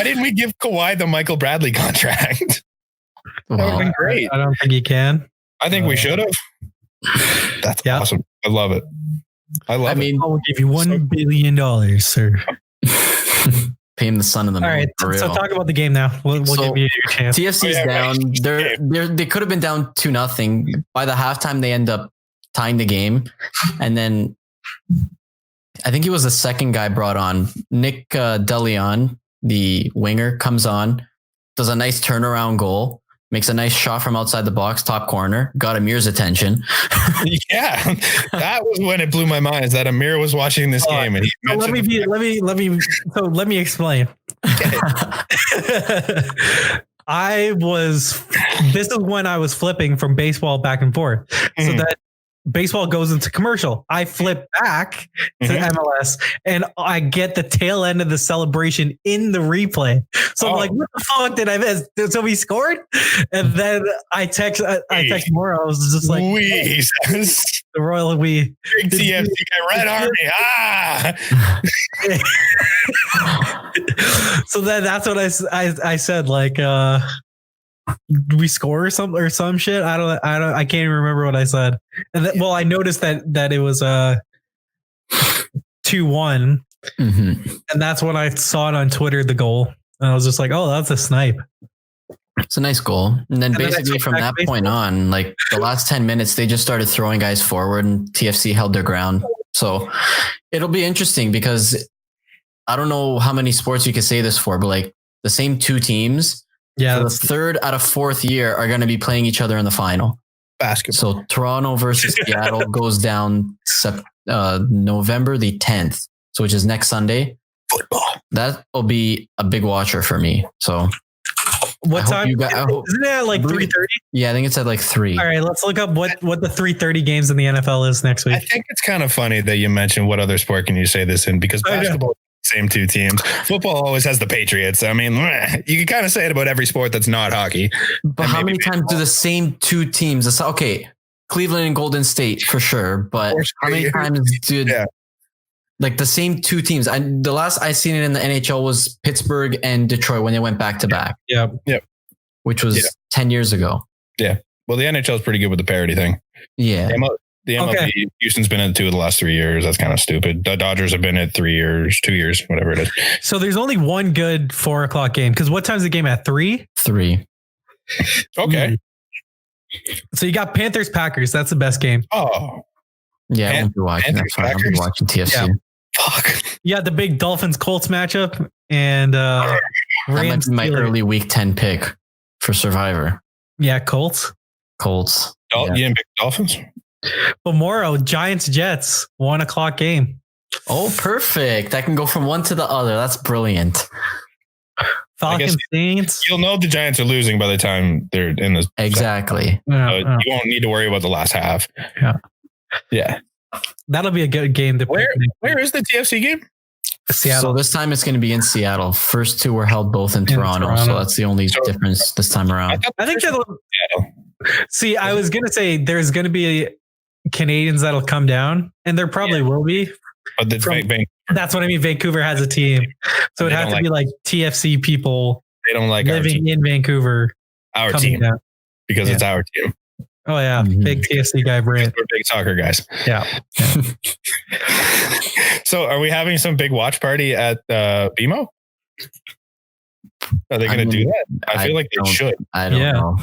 didn't we give Kawhi the Michael Bradley contract? That would have been great. I don't think he can. I think we should have. That's awesome. I love it. I mean, I will give you $1 billion, sir. Pay him the sun in the moon. All right. So talk about the game now. We'll give you a chance. TFC's down. They could have been down 2-0. By the halftime, they end up tying the game. And then I think he was the second guy brought on. Nick DeLeon, the winger, comes on, does a nice turnaround goal. Makes a nice shot from outside the box, top corner. Got Amir's attention. Yeah, that was when it blew my mind. Is that Amir was watching this game, and let me explain. This is when I was flipping from baseball back and forth, so that baseball goes into commercial. I flip back to MLS and I get the tail end of the celebration in the replay. So I'm like, what the fuck did I miss? So we scored? And then I text Mora. I was just like, the Royal We. Big TFC Red Army. So then that's what I said, like, we score or some shit. I can't even remember what I said. And I noticed that it was 2-1, and that's when I saw it on Twitter, the goal, and I was just like, oh, that's a snipe. It's a nice goal. And then basically from that point on, like the last 10 minutes, they just started throwing guys forward, and TFC held their ground. So it'll be interesting because I don't know how many sports you could say this for, but like the same 2 teams. Yeah, the 3rd out of 4th year are going to be playing each other in the final. Basketball. So Toronto versus Seattle goes down November the 10th, so which is next Sunday. Football. That will be a big watcher for me. So what time? Isn't it at like 3:30? Yeah, I think it's at like 3. All right, let's look up what the 3:30 games in the NFL is next week. I think it's kind of funny that you mentioned what other sport can you say this in, because basketball. Same 2 teams. Football always has the Patriots. I mean, you can kind of say it about every sport that's not hockey. But how many times do the same 2 teams? Okay, Cleveland and Golden State for sure. But how many times did like the same 2 teams? The last I seen it in the NHL was Pittsburgh and Detroit when they went back to back. Yeah. Which was 10 years ago. Yeah. Well, the NHL is pretty good with the parity thing. Yeah. The MLB, Houston's been in 2 of the last 3 years. That's kind of stupid. The Dodgers have been at 3 years, 2 years, whatever it is. So there's only one good 4:00 game. Because what time's the game at? 3? 3. Okay. So you got Panthers Packers. That's the best game. Oh. Yeah, I won't be watching. That's fine. I'll be watching TFC. Yeah. Fuck. You got the big Dolphins Colts matchup, and that might be my early week 10 pick for Survivor. Yeah, Colts. You didn't pick Dolphins? Tomorrow, Giants Jets, 1:00 game. Oh, perfect. I can go from one to the other. That's brilliant. Falcons Saints. You'll know the Giants are losing by the time they're in the exactly. You won't need to worry about the last half. Yeah. That'll be a good game. Where is the TFC game? Seattle. So this time it's going to be in Seattle. First 2 were held both in Toronto. So that's the only difference this time around. I think that'll. See, I was going to say there's going to be Canadians that'll come down, and there probably will be But that's what I mean. Vancouver has a team, so it'd have to be like TFC people. They don't like living in Vancouver. Our team, down. Because it's our team. Oh yeah, big TFC guy, Brant. We're big soccer guys. Yeah. So, are we having some big watch party at BMO? Are they going to do that? I feel like they should. I don't know.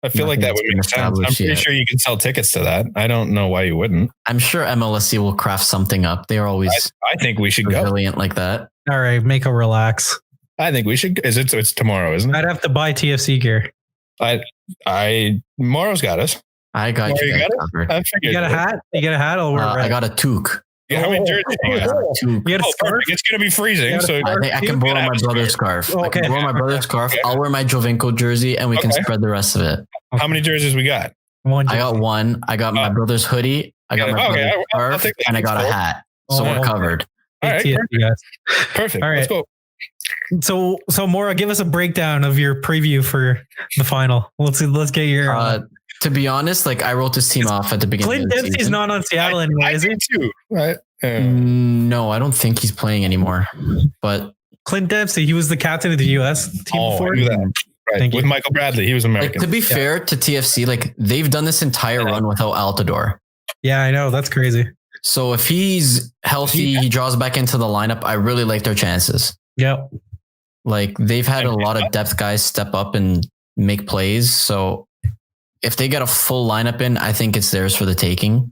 I feel like that would make sense. I'm pretty sure you can sell tickets to that. I don't know why you wouldn't. I'm sure MLSC will craft something up. They're always. I think we should go. Brilliant like that. All right, Mako, relax. I think we should. It's tomorrow, isn't it? I'd have to buy TFC gear. Morrow's got us. I got you. You got a hat? You got a hat? I got a toque. Yeah, how many jerseys do you have? You got a scarf? It's going to be freezing. So I can borrow my brother's scarf. Okay. I can borrow my brother's scarf. I'll wear my Jovinko jersey and we can spread the rest of it. How many jerseys we got? I got one. I got my brother's hoodie. I got my brother's scarf and I got a hat. So we're covered. All right. Perfect. All right. Let's go. So Maura, give us a breakdown of your preview for the final. Let's get your. To be honest, like I wrote this team off at the beginning. Clint Dempsey's not on Seattle anymore, is he? Too. Right? No, I don't think he's playing anymore. But Clint Dempsey, he was the captain of the U.S. team before. Right. With Michael Bradley, he was American. Like, to be fair to TFC, like they've done this entire run without Altidore. Yeah, I know. That's crazy. So if he's healthy, he draws back into the lineup. I really like their chances. Yep. Like they've had a lot of depth guys step up and make plays. So if they get a full lineup in, I think it's theirs for the taking.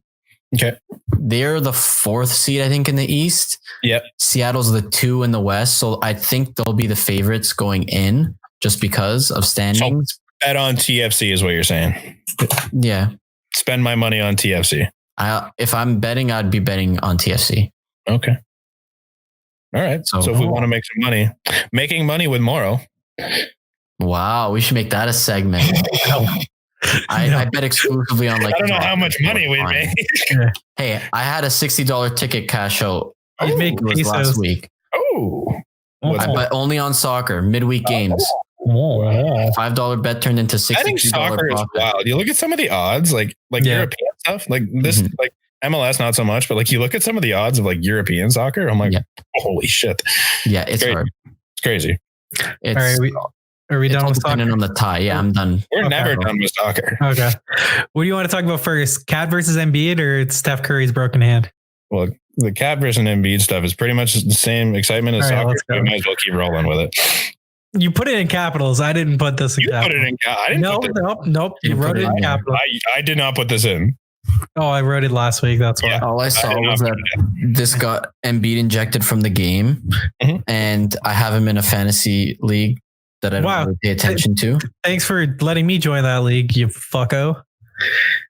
Okay. They're the 4th seed, I think, in the East. Yep. Seattle's the 2 in the West. So I think they'll be the favorites going in just because of standings. So bet on TFC is what you're saying. Yeah. Spend my money on TFC. If I'm betting, I'd be betting on TFC. Okay. All right. So if we want to make some money, making money with Morrow. Wow. We should make that a segment. I bet exclusively on like. I don't know how much money we made. Hey, I had a $60 ticket cash out. You make it last week. I bet only on soccer midweek games. $5 bet turned into $60. I think soccer is wild. You look at some of the odds, like European stuff, like this, like MLS, not so much, but like you look at some of the odds of like European soccer. I'm like, holy shit. Yeah, it's hard. It's crazy. All right, are we done with soccer? On the tie. Yeah, I'm done. We're never done with soccer. Okay. What do you want to talk about first? Cat versus Embiid or Steph Curry's broken hand? Well, the Cat versus Embiid stuff is pretty much the same excitement as soccer. We might as well keep rolling with it. You put it in capitals. I didn't put this in capitals. Put it in. I didn't. Nope. You wrote it in capitals. I did not put this in. Oh, I wrote it last week. That's why. All I saw was that this got Embiid injected from the game, and I have him in a fantasy league that I don't really pay attention to. Thanks for letting me join that league, you fucko.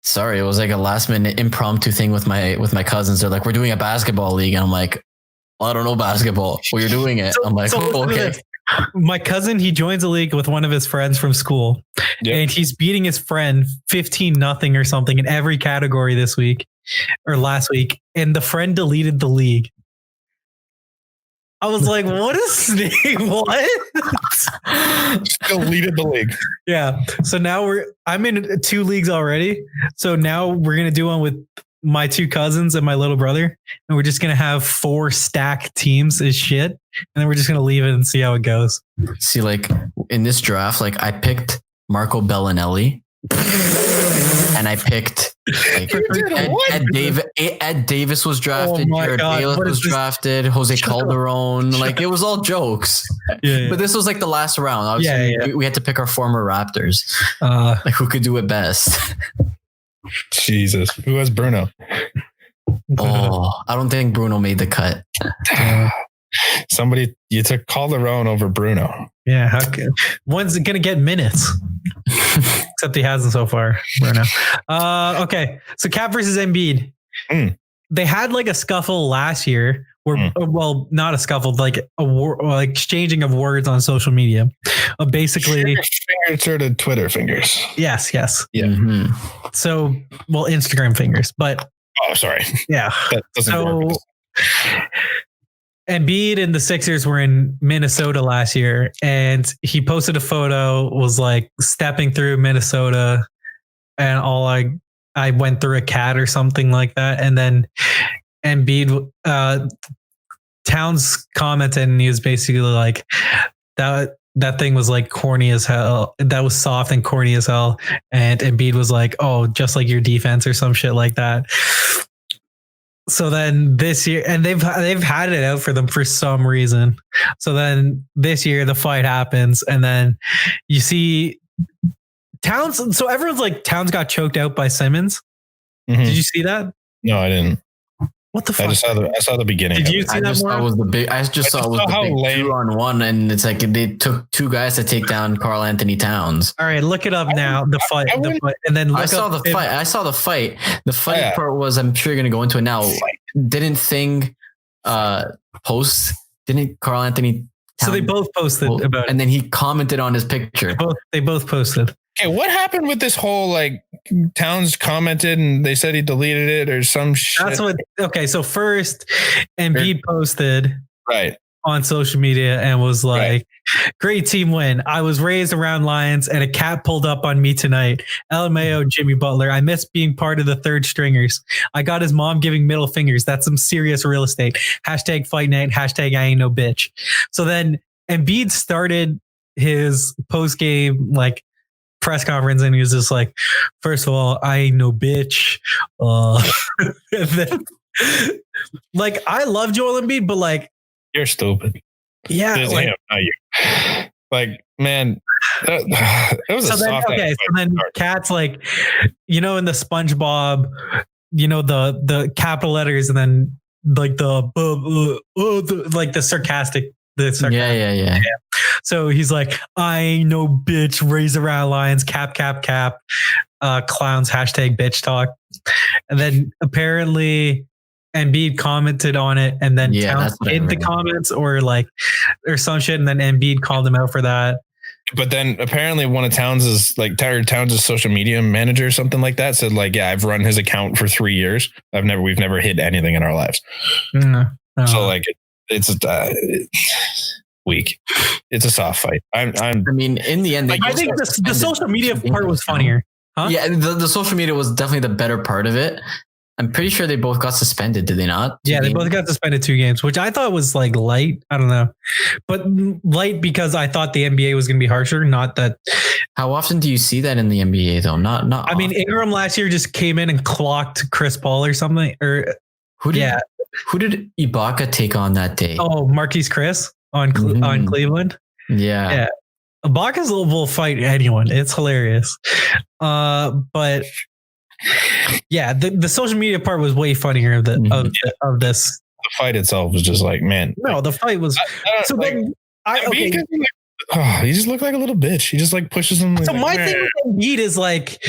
Sorry, it was like a last minute impromptu thing with my cousins. They're like, we're doing a basketball league, and I'm like, well, I don't know basketball. Well, you're doing it. I'm like, okay. My cousin, he joins a league with one of his friends from school, and he's beating his friend 15-0 or something in every category this week or last week. And the friend deleted the league. I was like, what is what? Deleted the league. Yeah. So now I'm in 2 leagues already. So now we're going to do one with my 2 cousins and my little brother. And we're just going to have 4 stacked teams as shit. And then we're just going to leave it and see how it goes. See, like in this draft, like I picked Marco Bellinelli and I picked like, Ed Davis was drafted. Jared Bayless was drafted. Jose Calderon. Like it was all jokes. Yeah. But this was like the last round. Obviously, we had to pick our former Raptors. Like who could do it best. Jesus. Who has Bruno? Oh, I don't think Bruno made the cut. You took Calderon over Bruno. Yeah. How good. One's going to get minutes. Except he hasn't so far, Bruno. Okay. So Cat versus Embiid. They had like a scuffle last year where, well, not a scuffle, like like exchanging of words on social media. Basically, sort of Twitter fingers. Yes. Yeah. Mm-hmm. So, well, Instagram fingers, but. Oh, sorry. Yeah. That doesn't work. Embiid and the Sixers were in Minnesota last year, and he posted a photo, was like stepping through Minnesota, and I went through a cat or something like that. And then Embiid, Towns commented, and he was basically like, that thing was like corny as hell. That was soft and corny as hell. And Embiid was like, oh, just like your defense or some shit like that. So then this year, and they've had it out for them for some reason. So then this year the fight happens, and then you see Towns. So everyone's like, Towns got choked out by Simmons. Mhm. Did you see that? No, I didn't. What the fuck? I saw the beginning. Did you see I that just more? saw it was the big. I just saw it was the how big lame. 2-on-1, and it's like they took two guys to take down Karl-Anthony Towns. All right, look it up now. The fight, and then I saw the fight. I saw the fight. The funny part was, I'm sure you're going to go into it now. Didn't Thing post? Didn't Karl-Anthony? So they both posted about it. And then he commented on his picture. They both posted. Okay, what happened with this whole like Towns commented and they said he deleted it or some shit? That's what. Okay, so first, Embiid posted right on social media and was like, "Great team win. I was raised around lions, and a cat pulled up on me tonight. LMAO, Jimmy Butler. I miss being part of the third stringers. I got his mom giving middle fingers. That's some serious real estate. Hashtag fight night. Hashtag I ain't no bitch." So then Embiid started his post game like press conference, and he was just like, first of all, I ain't no bitch. And then, like, I love Joel Embiid, but like, you're stupid. Yeah, it's like, him, not you. Like, man, it was so a then, soft. okay, so then Cat's like, in the SpongeBob, the capital letters, and then like the sarcastic. Yeah. So he's like, I ain't no bitch, raise around lions, cap, clowns, hashtag bitch talk. And then apparently Embiid commented on it, and then Towns hid the comments or some shit, and then Embiid called him out for that. But then apparently one of Towns' social media manager or something like that said like, yeah, I've run his account for 3 years. We've never hid anything in our lives. So like it's weak. It's a soft fight. I mean, in the end, I think the social media part was funnier. Huh? Yeah, the social media was definitely the better part of it. I'm pretty sure they both got suspended, did they not? Yeah, they both got suspended 2 games, which I thought was like light. I don't know. But light because I thought the NBA was going to be harsher, not that. How often do you see that in the NBA though? Not I mean, Ingram last year just came in and clocked Chris Paul or something. Or Who did Ibaka take on that day? Oh, Marquise Chris on Cleveland. Yeah. Ibaka's will fight anyone. It's hilarious. But yeah, the social media part was way funnier of this. The fight itself was just like, man. No, the fight was. He just looked like a little bitch. He just like pushes him. So my thing with Embiid is like,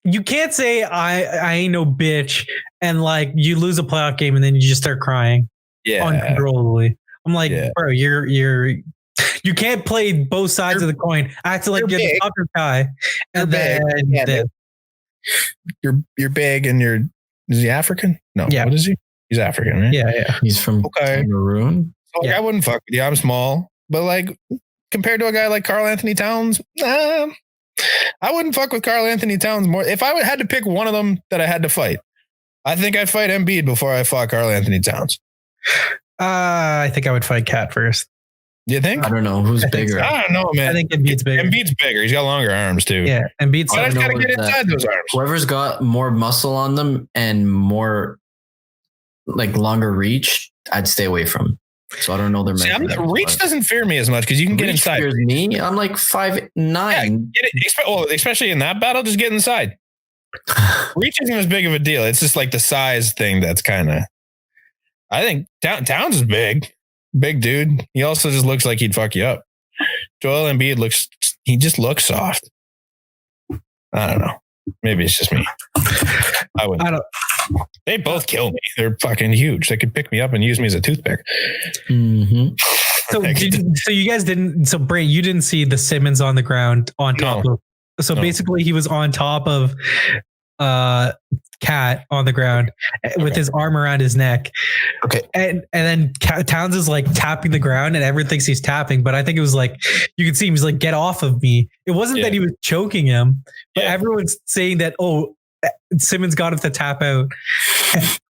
you can't say I ain't no bitch and like you lose a playoff game and then you just start crying uncontrollably. I'm like, bro, you can't play both sides of the coin. Acting like you're the tougher guy, and you're big and is he African? No, what is he? He's African, right? Yeah. He's from Cameroon. So like, I wouldn't fuck with you. I'm small, but like compared to a guy like Karl-Anthony Towns, I wouldn't fuck with Karl-Anthony Towns more. If I had to pick one of them that I had to fight, I think I'd fight Embiid before I fought Karl-Anthony Towns. I think I would fight Cat first. You think? I don't know who's bigger. I don't know, man. I think Embiid's bigger. Embiid's bigger. He's got longer arms too. Yeah, Embiid's. I just gotta get inside those arms. Whoever's got more muscle on them and more like longer reach, I'd stay away from. So I don't know their reach doesn't fear me as much because you can get inside. Fears me. I'm like 5'9". Especially in that battle, just get inside. Reach isn't as big of a deal. It's just like the size thing that's kind of. I think Towns is big dude. He also just looks like he'd fuck you up. Joel Embiid just looks soft. I don't know. Maybe it's just me. They both kill me. They're fucking huge. They could pick me up and use me as a toothpick. Mm-hmm. So you guys didn't. So Brant, you didn't see the Simmons on the ground on top of. So basically, he was on top of Cat on the ground with his arm around his neck. Okay. And then Towns is like tapping the ground and everyone thinks he's tapping, but I think it was like, you could see him, he's like, get off of me. It wasn't that he was choking him, but everyone's saying that, Simmons got him to tap out.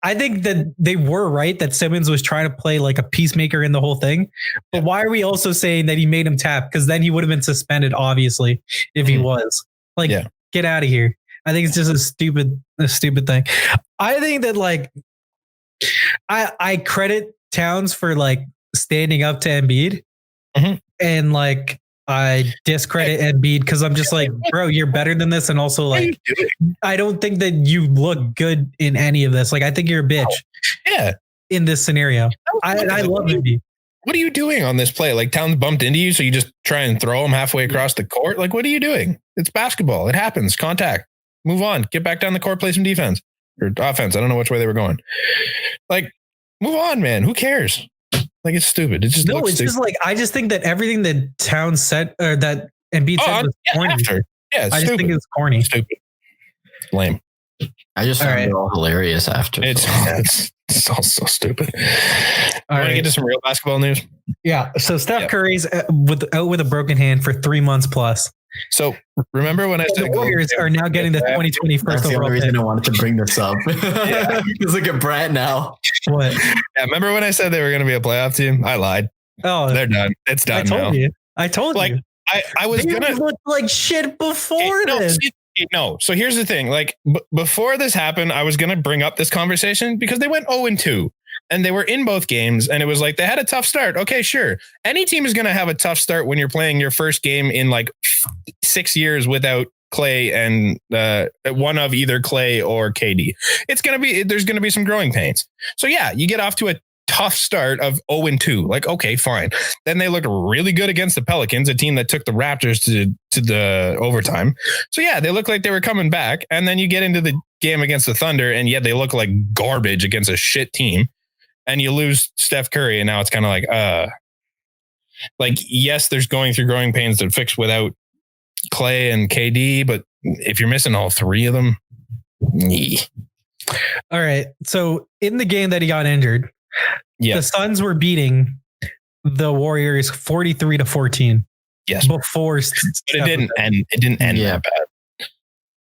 I think that they were right that Simmons was trying to play like a peacemaker in the whole thing. But why are we also saying that he made him tap? Because then he would have been suspended, obviously, if he was. Like, get out of here. I think it's just a stupid thing. I think that like I credit Towns for like standing up to Embiid, and like I discredit Embiid because I'm just like, bro, you're better than this, and also like I don't think that you look good in any of this. Like I think you're a bitch. Yeah. In this scenario, I love Embiid. What are you doing on this play? Like Towns bumped into you, so you just try and throw him halfway across the court? Like, what are you doing? It's basketball. It happens. Contact. Move on. Get back down the court, play some defense or offense. I don't know which way they were going. Like, move on, man. Who cares? Like, it's stupid. It just looks stupid. Just like, I just think that everything that Towns said or that Embiid said was corny. I just think it's corny. Stupid. Lame. I just found it all hilarious after. It's all so stupid. Want to get to some real basketball news? Yeah. So Steph Curry's out with a broken hand for 3 months plus. So remember when I said the Warriors are now getting the 2020 first overall pick? That's the only reason I wanted to bring this up. Because look at Brant now. What? Yeah, remember when I said they were going to be a playoff team? I lied. Oh, they're done. It's done now. I told you. I was going to look like shit before this. No. So here's the thing. Like before this happened, I was going to bring up this conversation because they went 0-2 and they were in both games. And it was like, they had a tough start. Okay, sure. Any team is going to have a tough start when you're playing your first game in like 6 years without Clay and one of either Clay or KD. There's going to be some growing pains. So yeah, you get off to a tough start of 0-2. Like, okay, fine. Then they looked really good against the Pelicans, a team that took the Raptors to the overtime. So yeah, they look like they were coming back. And then you get into the game against the Thunder, and yet they look like garbage against a shit team. And you lose Steph Curry, and now it's kind of like, yes, there's going through growing pains to fix without Clay and KD, but if you're missing all three of them, All right. So in the game that he got injured, the Suns were beating the Warriors 43-14. Yes. Before it didn't end that bad.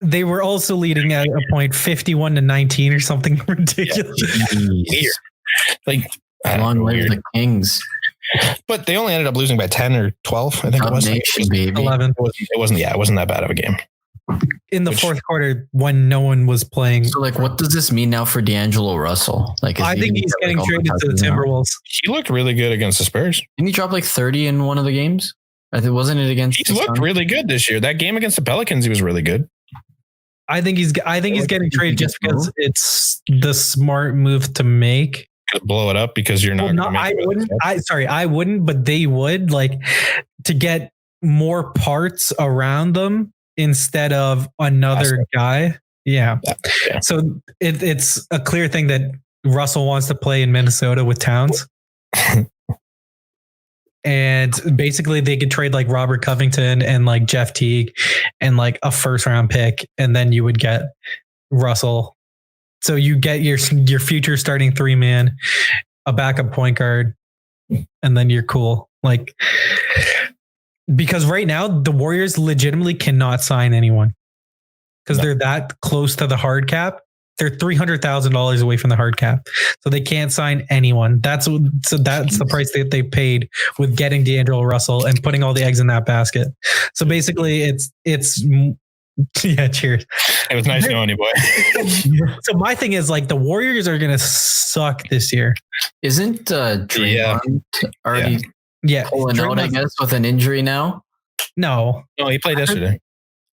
They were also leading at a point 51-19 or something ridiculous. Weird. Like long live the Kings. But they only ended up losing by 10 or 12. I think it was. Baby. 11. It wasn't that bad of a game. In the fourth quarter when no one was playing. So like, what does this mean now for D'Angelo Russell? Like, I think he's getting traded to the Timberwolves. He looked really good against the Spurs. Didn't he drop like 30 in one of the games? I think wasn't it against? He looked really good this year. That game against the Pelicans, he was really good. I think he's getting traded just because it's the smart move to make. Blow it up because you're not. I wouldn't, but they would, like, to get more parts around them instead of another guy. Yeah. So it's a clear thing that Russell wants to play in Minnesota with Towns. And basically they could trade like Robert Covington and like Jeff Teague and like a first round pick. And then you would get Russell. So you get your future starting 3-man, a backup point guard, and then you're cool. Like, because right now the Warriors legitimately cannot sign anyone because they're that close to the hard cap. They're $300,000 away from the hard cap, so they can't sign anyone. That's the price that they paid with getting D'Angelo Russell and putting all the eggs in that basket. So basically, it's. Yeah, cheers. It was nice knowing you, boy. So my thing is, like, the Warriors are going to suck this year. Isn't Draymond already pulling out, I guess, with an injury now? No, he played yesterday.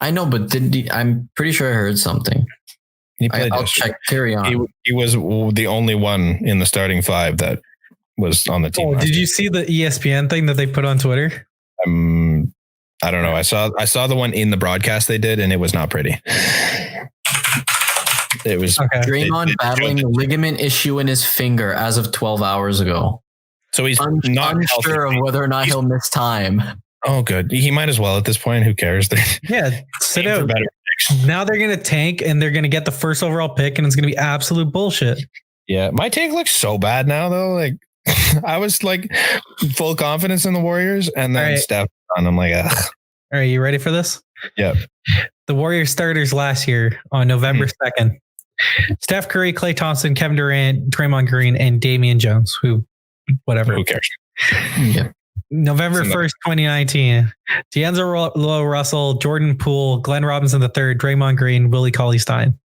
I know, but I'm pretty sure I heard something. He played I'll check. Carry on. He was the only one in the starting five that was on the team. Oh, did you see the ESPN thing that they put on Twitter? I don't know. I saw the one in the broadcast they did, and it was not pretty. It was Draymond battling a ligament issue in his finger as of 12 hours ago. So he's not unsure of whether or not he'll miss time. Oh, good. He might as well at this point. Who cares? Yeah, sit out. Now they're going to tank, and they're going to get the first overall pick, and it's going to be absolute bullshit. Yeah, my take looks so bad now, though. Like, I was like full confidence in the Warriors, and then Steph, and I'm like, ugh. All right, you ready for this? Yeah. the Warriors starters last year on November 2nd. Steph Curry, Klay Thompson, Kevin Durant, Draymond Green, and Damian Jones, whatever. Who cares? Yeah. November 1st, 2019. D'Angelo Russell, Jordan Poole, Glenn Robinson III, Draymond Green, Willie Cauley-Stein.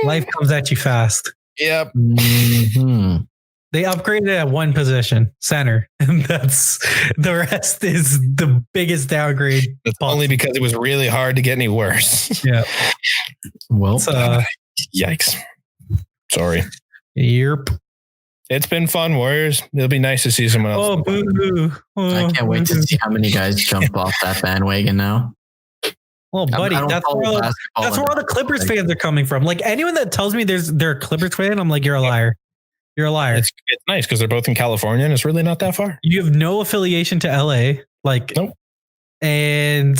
Life comes at you fast. Yep. Mm-hmm. They upgraded at one position, center, and that's the rest is the biggest downgrade. That's only because it was really hard to get any worse. Yeah. Well, Yikes. Sorry. Yep. It's been fun, Warriors. It'll be nice to see someone else. Oh, boo. I can't wait to see how many guys jump off that bandwagon now. Well, buddy, I don't that's follow where basketball all the Clippers fans are coming from. Like anyone that tells me they're a Clippers fan, I'm like, you're a liar. You're a liar. It's nice because they're both in California and it's really not that far. You have no affiliation to LA. Like, nope. And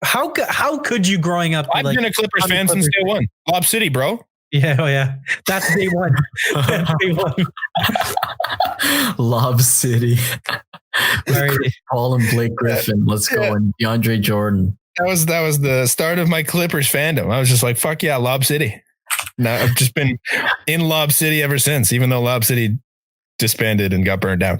how could you growing up? I've been a Clippers fan since day one. Lob City, bro. Yeah, oh yeah. That's day one. That's day one. Lob City. Right. Paul and Blake Griffin. Let's go. And DeAndre Jordan. That was the start of my Clippers fandom. I was just like, fuck yeah, Lob City. Now I've just been in Lob City ever since, even though Lob City disbanded and got burned down.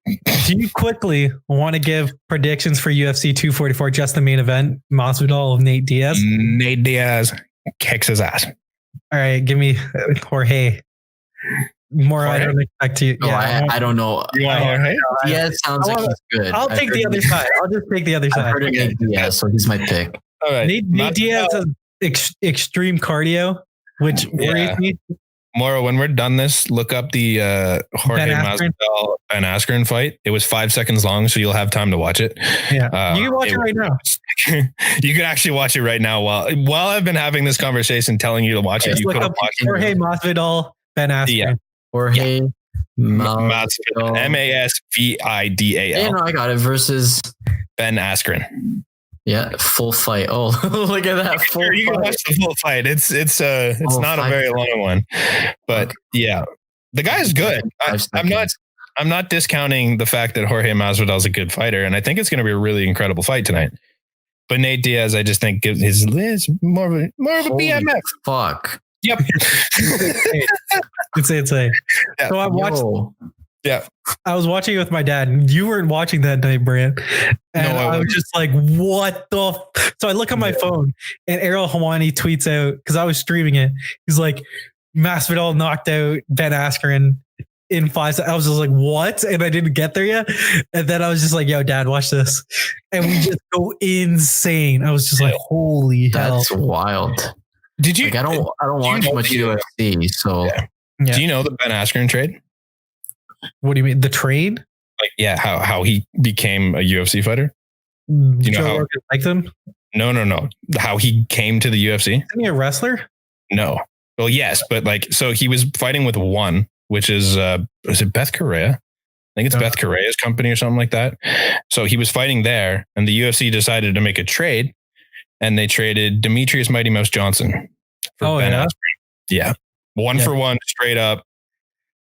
Do you quickly want to give predictions for UFC 244, just the main event? Masvidal of Nate Diaz? Nate Diaz kicks his ass. All right, give me Jorge. More Jorge? I don't expect you. Yeah, I don't know. You want Jorge? Yeah, sounds like he's good. I'll take the other side. I'll just take the other side. Nate Diaz, so he's my pick. All right. Nate Diaz has extreme cardio, which worries me. Mauro, when we're done this, look up the Jorge Masvidal Ben Askren fight. It was 5 seconds long, so you'll have time to watch it. Yeah, you can watch it right now. You can actually watch it right now while I've been having this conversation, telling you to watch it. You could have watched Jorge Masvidal Ben Askren. Yeah. Jorge Masvidal Masvidal. Yeah, no, I got it. Versus Ben Askren. Yeah, full fight. Oh, look at that! Full you can watch the full fight. It's not a very long one, but yeah, the guy's good. I'm not discounting the fact that Jorge Masvidal is a good fighter, and I think it's going to be a really incredible fight tonight. But Nate Diaz, I just think is more of a BMX. Fuck. Yep. It's insane. Yeah. So I watched. Yeah. I was watching it with my dad. You weren't watching that night, Brant. And I was just like, what the? So I look on my phone and Ariel Hawani tweets out, because I was streaming it. He's like, Masvidal knocked out Ben Askren in 5 seconds. I was just like, what? And I didn't get there yet. And then I was just like, yo, Dad, watch this. And we just go insane. I was just like, holy hell. That's wild. Did you? Like, I don't watch much UFC. So do you know the Ben Askren trade? What do you mean? The trade? Like, yeah, how he became a UFC fighter? Do you know how liked him? No. How he came to the UFC? Isn't he a wrestler? No. Well, yes, but so he was fighting with One, which is it Beth Correa? I think it's Beth Correa's company or something like that. So he was fighting there, and the UFC decided to make a trade, and they traded Demetrius Mighty Mouse Johnson for Ben Askren. Yeah. One for one, straight up.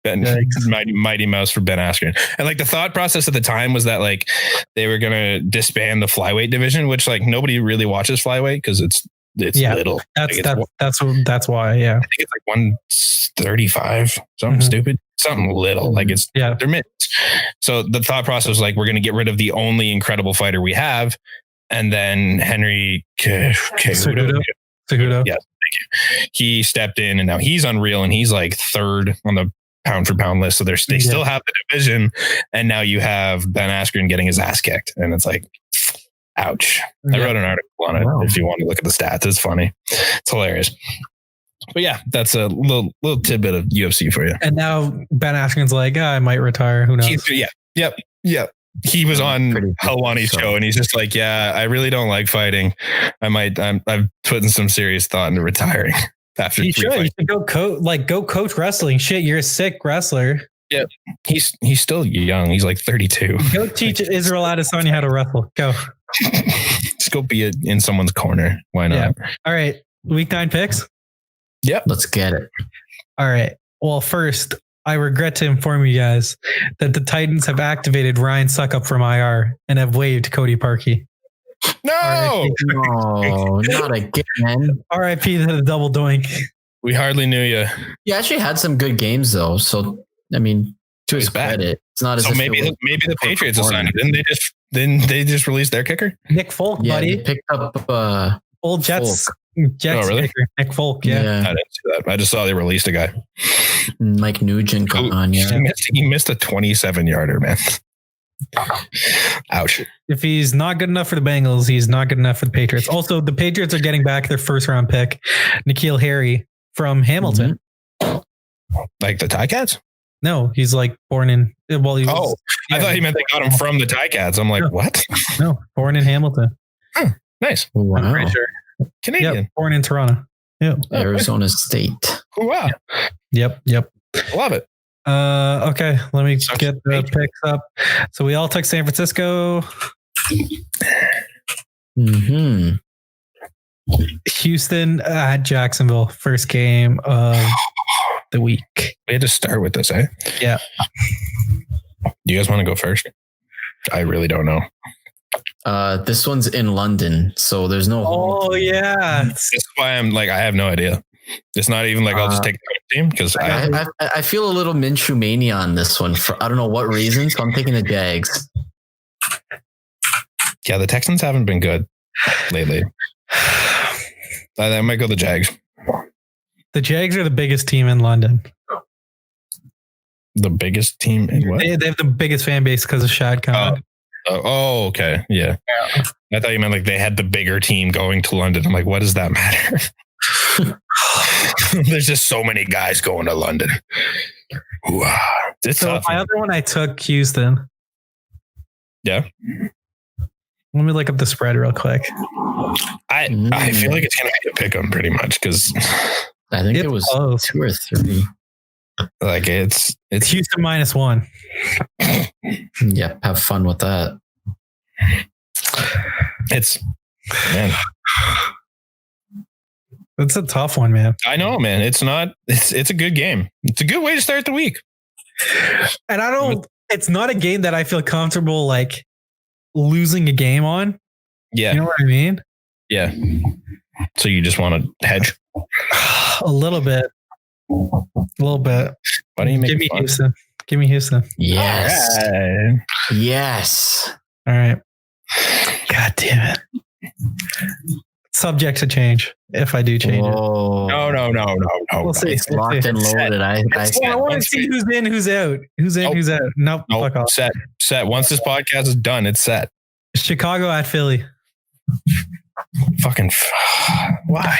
Mighty Mouse for Ben Askren. And like the thought process at the time was that like they were going to disband the flyweight division, which like nobody really watches flyweight because it's little. That's why. Yeah. I think it's like 135, something stupid, something little. Like they're mids. So the thought process was like, we're going to get rid of the only incredible fighter we have. And then Henry Cejudo. Cejudo. Yeah. Thank you. He stepped in and now he's unreal. And he's like third on the pound for pound list. So they still have the division. And now you have Ben Askren getting his ass kicked. And it's like, ouch. I wrote an article on it. If you want to look at the stats, it's funny. It's hilarious. But yeah, that's a little tidbit of UFC for you. And now Ben Askren's like, I might retire. Who knows? Yep. He was on Helwani's show and he's just like, yeah, I really don't like fighting. I'm putting some serious thought into retiring. After you should go coach wrestling. Shit, you're a sick wrestler. Yeah, he's still young. He's like 32. Go teach Israel Adesanya how to wrestle. Go. Just go be in someone's corner. Why not? Yeah. All right, week 9 picks. Yep, let's get it. All right. Well, first, I regret to inform you guys that the Titans have activated Ryan Suckup from IR and have waived Cody Parkey. No, No, not again. R.I.P. to the double doink. we hardly knew you. He actually had some good games though. So I mean, to his He's back. credit, it's not as So if maybe it was the Patriots will sign him. Didn't they just release their kicker? Nick Folk, yeah, buddy. they picked up Old Jets. Jets Oh, really? kicker, Nick Folk. Yeah. I didn't see that. I just saw they released a guy. Mike Nugent going on. Yeah, He missed a 27-yarder, man. Ouch. If he's not good enough for the Bengals, he's not good enough for the Patriots. Also, the Patriots are getting back their first round pick, N'Keal Harry from Hamilton. Like the Ticats? No, he's like born in. Well, he was, I thought he meant they got him from the Ticats. I'm like, what? No, born in Hamilton. Nice. wow. I'm pretty sure. Canadian. Yep, born in Toronto. Yep. Arizona State. Wow. Yep. Love it. Okay, let me Such get the picks up. So we all took San Francisco. Mm-hmm. Houston at Jacksonville, first game of the week. We had to start with this, eh? Yeah. Do you guys want to go first? I really don't know. This one's in London, so there's no. Oh yeah. That's why I'm like, I have no idea. It's not even like I'll just take the team because I feel a little Minshew mania on this one for I don't know what reason, so I'm taking the Jags. yeah, the Texans haven't been good lately. I might go the Jags. The Jags are the biggest team in London. The biggest team in what? They have the biggest fan base because of Shad Khan. Oh, okay. Yeah. I thought you meant like they had the bigger team going to London. I'm like, what does that matter? There's just so many guys going to London. Wow. It's So tough. my other one, I took Houston. Yeah. Let me look up the spread real quick. I feel like it's going to be a pick 'em pretty much because I think It's it was close. 2 or 3. like it's Houston -1. Yeah, have fun with that. it's man. That's a tough one, man. I know, man. It's a good game. It's a good way to start the week. And it's not a game that I feel comfortable like losing a game on. Yeah. You know what I mean? Yeah. So you just want to hedge? A little bit. Why don't you make Give me it fun? Houston. Give me Houston. Yes. All right. Yes. All right. God damn it. Subject to change if I do change it. Whoa. No. We'll see. It's locked and loaded. I I want to see who's in, who's out. Who's in, who's out. Nope. Fuck off. Set. Once this podcast is done, it's set. Chicago at Philly. Fucking why?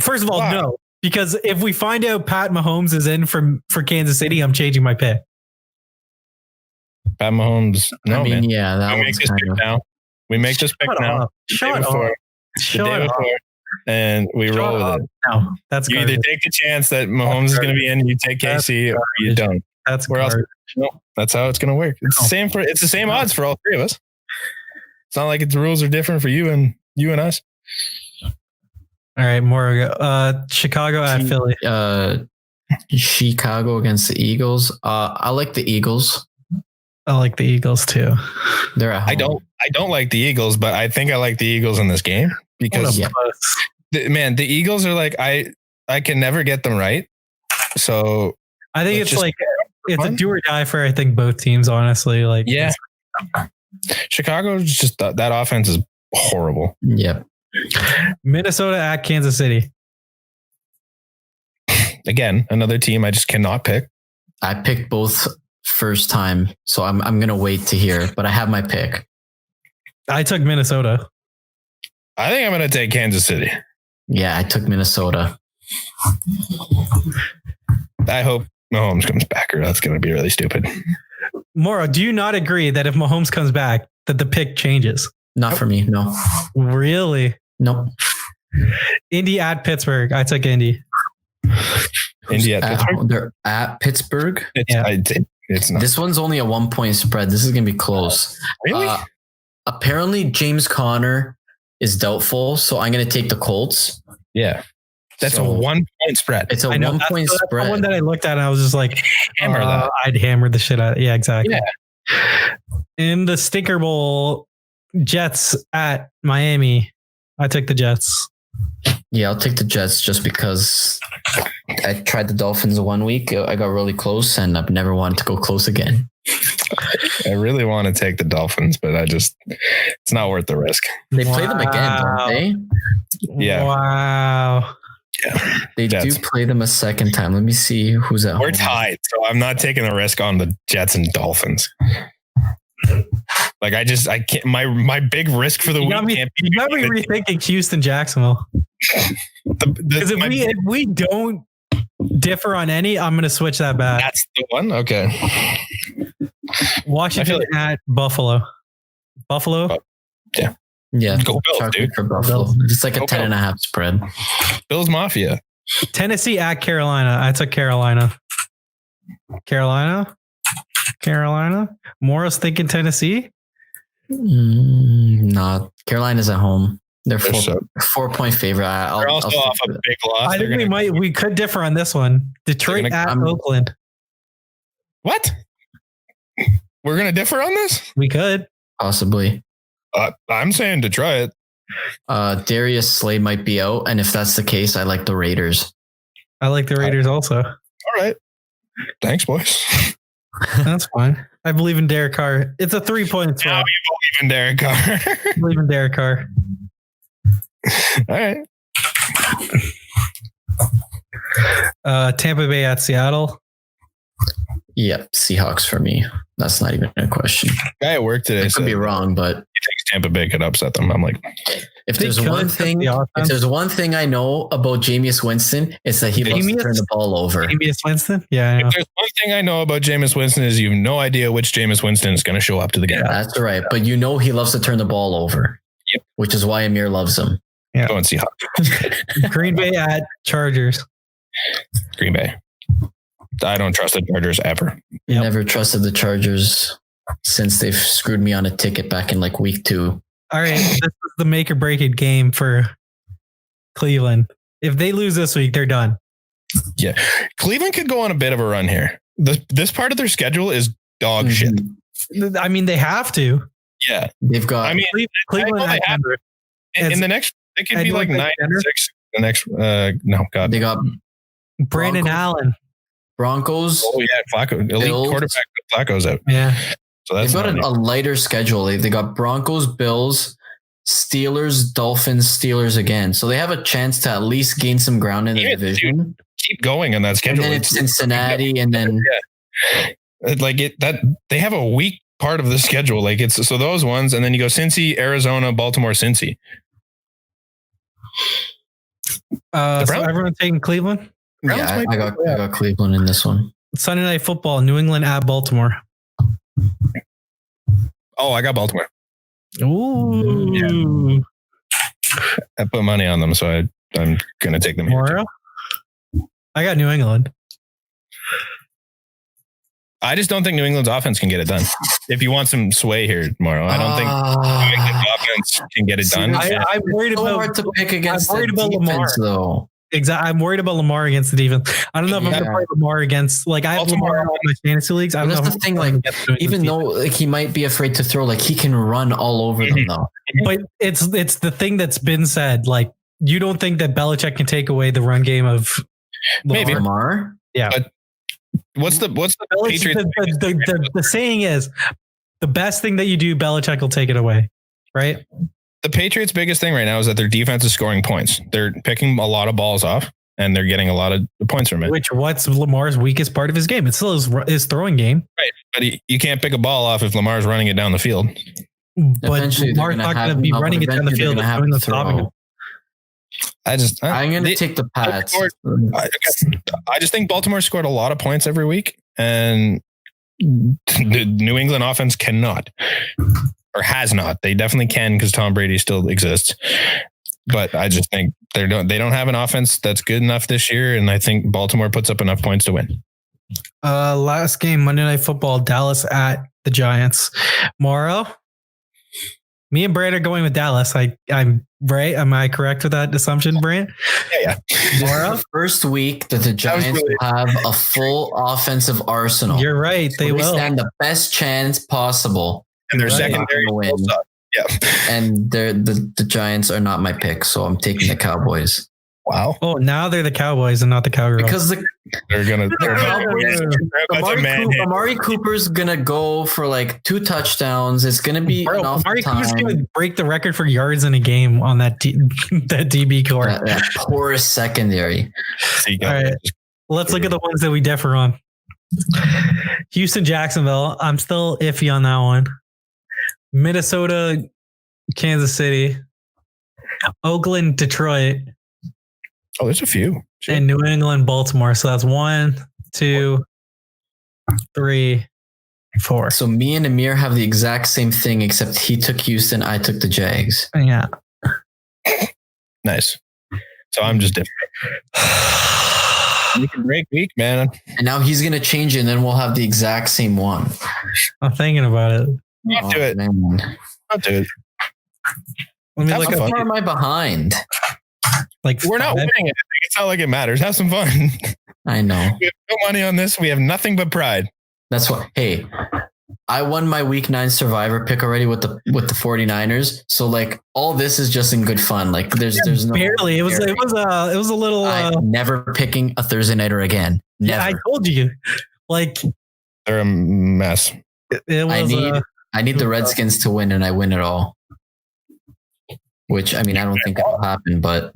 First of all, Why? no. Because if we find out Pat Mahomes is in for Kansas City, I'm changing my pick. Pat Mahomes. No, I mean, man. yeah, that We make one's this kind pick of. now. We make this pick now. Shut up. The day before, and we roll with it. No, that's You either garbage. take the chance that Mahomes is going to be in, you take KC, or you don't. That's Where else? garbage. No, that's how it's going to work. It's the same for. It's the same odds for all three of us. It's not like the rules are different for you and us. All right, more. Chicago at Philly. Chicago against the Eagles. I like the Eagles. I like the Eagles too. They're at home. I don't like the Eagles, but I think I like the Eagles in this game because Yeah. the Eagles are like I can never get them right. So I think Let's it's just- like it's a do or die for I think both teams. Honestly, like yeah, Chicago is just that offense is horrible. Yep. Minnesota at Kansas City. Again, another team I just cannot pick. I picked both first time, so I'm gonna wait to hear, but I have my pick. I took Minnesota. I think I'm going to take Kansas City. Yeah, I took Minnesota. I hope Mahomes comes back, or that's going to be really stupid. Moro, do you not agree that if Mahomes comes back, that the pick changes? Not for me. No. Really? Nope. Indy at Pittsburgh. I took Indy. Indy at Pittsburgh? They're at Pittsburgh. It's not. This one's only a 1-point spread. This is gonna be close. Really? Apparently, James Conner is doubtful, so I'm gonna take the Colts. Yeah. That's So- a 1-point spread. It's a I know 1-point that's spread. the one that I looked at and I was just like, Hammer that. I'd hammer the shit out. Yeah, exactly. Yeah. In the Stinker Bowl, Jets at Miami. I took the Jets. Yeah, I'll take the Jets just because I tried the Dolphins 1 week. I got really close and I've never wanted to go close again. I really want to take the Dolphins, but it's not worth the risk. They play them again, don't they? Yeah. Wow. Yeah. They Jets. do play them a second time. Let me see who's at home. We're tied, so I'm not taking the risk on the Jets and Dolphins. Like I can't. My big risk for the week can't be. You got me rethinking Houston, Jacksonville. Because if we don't differ on any, I'm going to switch that back. That's the one. Okay. Washington at Buffalo. Buffalo. Yeah. Yeah. Go Bills, dude. For Buffalo. It's like a 10.5 spread. Bills Mafia. Tennessee at Carolina. I took Carolina. Carolina. Morris thinking Tennessee. No, Carolina's at home. They're 4-point favorite. They're also off a big loss. I think we could differ on this one. Detroit at Oakland. What? We're gonna differ on this? We could possibly. I'm saying Detroit. Darius Slay might be out, and if that's the case, I like the Raiders. I like the Raiders also. All right. Thanks, boys. That's fine. I believe in Derek Carr. It's a 3-point spread. Now you believe in Derek Carr. I believe in Derek Carr. All right. Tampa Bay at Seattle. Yep, Seahawks for me. That's not even a question. Guy at work today I could be wrong, but he thinks Tampa Bay could upset them. I'm like, if there's one thing I know about Jameis Winston, it's that he loves to turn the ball over. Jameis Winston? Yeah. If there's one thing I know about Jameis Winston is you have no idea which Jameis Winston is going to show up to the game. That's right. But you know he loves to turn the ball over. Yep. Which is why Amir loves him. Yeah. Go and Seahawks. Green Bay at Chargers. Green Bay. I don't trust the Chargers ever. Yep. Never trusted the Chargers since they've screwed me on a ticket back in like week 2. All right. This is the make or break it game for Cleveland. If they lose this week, they're done. Yeah. Cleveland could go on a bit of a run here. This part of their schedule is dog shit. I mean, they have to. Yeah. They've got. I mean, Cleveland in the next, it could be like 9-6. The next, no, God. They got Brandon Allen. Broncos. Oh, yeah. Flacco. Elite Bills. Quarterback. Flacco's out. Yeah. So that's they've got a lighter schedule. They got Broncos, Bills, Steelers, Dolphins, Steelers again. So they have a chance to at least gain some ground in the division. Dude, keep going on that schedule. And then it's Cincinnati, and then they have a weak part of the schedule. Like it's so those ones, and then you go Cincy, Arizona, Baltimore, Cincy. So everyone taking Cleveland? Yeah, I got Cleveland in this one. Sunday Night Football, New England at Baltimore. Oh, I got Baltimore. Ooh. Yeah. I put money on them, so I'm going to take them here. I got New England. I just don't think New England's offense can get it done. If you want some sway here tomorrow, I don't think New England's offense can get it done. I'm worried about hard to pick against. I'm worried about defense, Lamar though. Exactly. I'm worried about Lamar against the defense. I don't know if I'm going to play Lamar against. Like I have Lamar in all my fantasy leagues. I don't know. That's the thing. Like even though like he might be afraid to throw, like he can run all over them though. But it's the thing that's been said. Like you don't think that Belichick can take away the run game of Lamar? Yeah. But what's the Patriots? The saying is the best thing that you do, Belichick will take it away. Right. The Patriots' biggest thing right now is that their defense is scoring points. They're picking a lot of balls off, and they're getting a lot of points from it. What's Lamar's weakest part of his game? It's still his throwing game. Right, but you can't pick a ball off if Lamar's running it down the field. But eventually Lamar's not going to be running it down the field. I'm going to take the Pats. I just think Baltimore scored a lot of points every week, and the New England offense cannot. Or has not. They definitely can because Tom Brady still exists. But I just think they don't have an offense that's good enough this year, and I think Baltimore puts up enough points to win. Last game, Monday Night Football, Dallas at the Giants. Morrow, me and Brant are going with Dallas. I'm right. Am I correct with that assumption, Brant? Yeah. Morrow, first week that the Giants will have a full offensive arsenal. You're right. They will stand the best chance possible. And their secondary Yeah. And the Giants are not my pick, so I'm taking the Cowboys. Wow. Oh, now they're the Cowboys and not the Cowgirls. Because They're gonna. Amari Cooper's gonna go for like 2 touchdowns. It's gonna be enough Amari time. Cooper's gonna break the record for yards in a game on that that DB core. That poorest secondary. All right, let's look at the ones that we differ on. Houston, Jacksonville. I'm still iffy on that one. Minnesota, Kansas City, Oakland, Detroit. Oh, there's a few. Shit. And New England, Baltimore. So that's 1, 2, 3, 4. So me and Amir have the exact same thing, except he took Houston, I took the Jags. Yeah. Nice. So I'm just different. You can break week, man. And now he's gonna change it, and then we'll have the exact same one. I'm thinking about it. Don't do it. Man. Don't do it. Let me Have look some up. How far am I behind? Like We're not winning it. It's not like it matters. Have some fun. I know. We have no money on this. We have nothing but pride. That's what. Hey, I won my week 9 survivor pick already with the 49ers. So like all this is just in good fun. Like there's no barely. It was a little. I'm never picking a Thursday nighter again. Never. Yeah, I told you. Like They're a mess. it was. I need the Redskins to win, and I win it all. Which I mean, I don't think it'll happen, but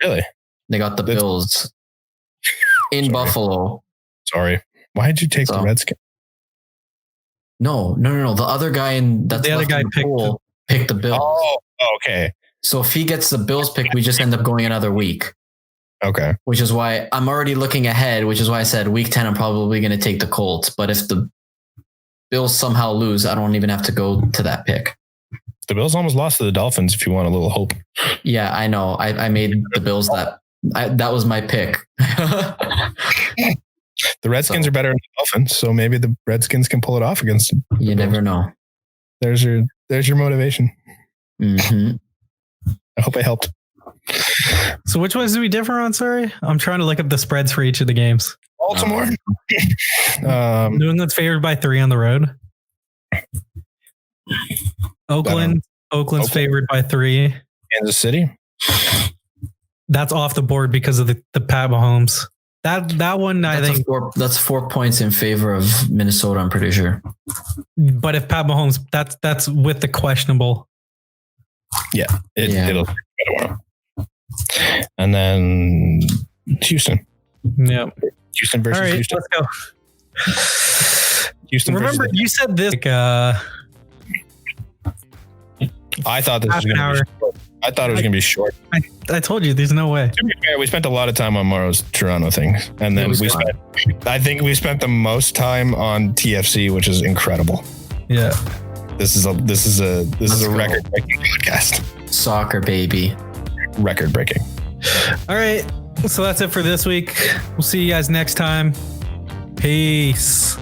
Really? they got the Bills in Buffalo. Sorry. Why did you take the Redskins? No. The other guy picked the Bills. Oh, okay. So if he gets the Bills pick, we just end up going another week. Okay. Which is why I'm already looking ahead, which is why I said week 10, I'm probably going to take the Colts. But if the Bills somehow lose, I don't even have to go to that pick. The Bills almost lost to the Dolphins if you want a little hope. Yeah, I know. I made the Bills that was my pick. The Redskins are better than the Dolphins, so maybe the Redskins can pull it off against them. You never know. There's your motivation. Mm-hmm. I hope I helped. So which ones do we differ on? Sorry, I'm trying to look up the spreads for each of the games. Baltimore. New England's favored by 3 on the road. Oakland's favored by 3. Kansas City. That's off the board because of the Pat Mahomes. That one, I think that's 4 points in favor of Minnesota. I'm pretty sure. But if Pat Mahomes, that's with the questionable. Yeah, it'll. And then Houston. Yeah. Houston versus All right, Houston. Let's go. Houston. Remember, you said this. I thought this was going to be short. I thought it was going to be short. I told you, there's no way. To be fair, we spent a lot of time on Morrow's Toronto things. And then I think we spent the most time on TFC, which is incredible. Yeah. This is a record-breaking podcast. Soccer, baby. Record-breaking. All right. So that's it for this week. We'll see you guys next time. Peace.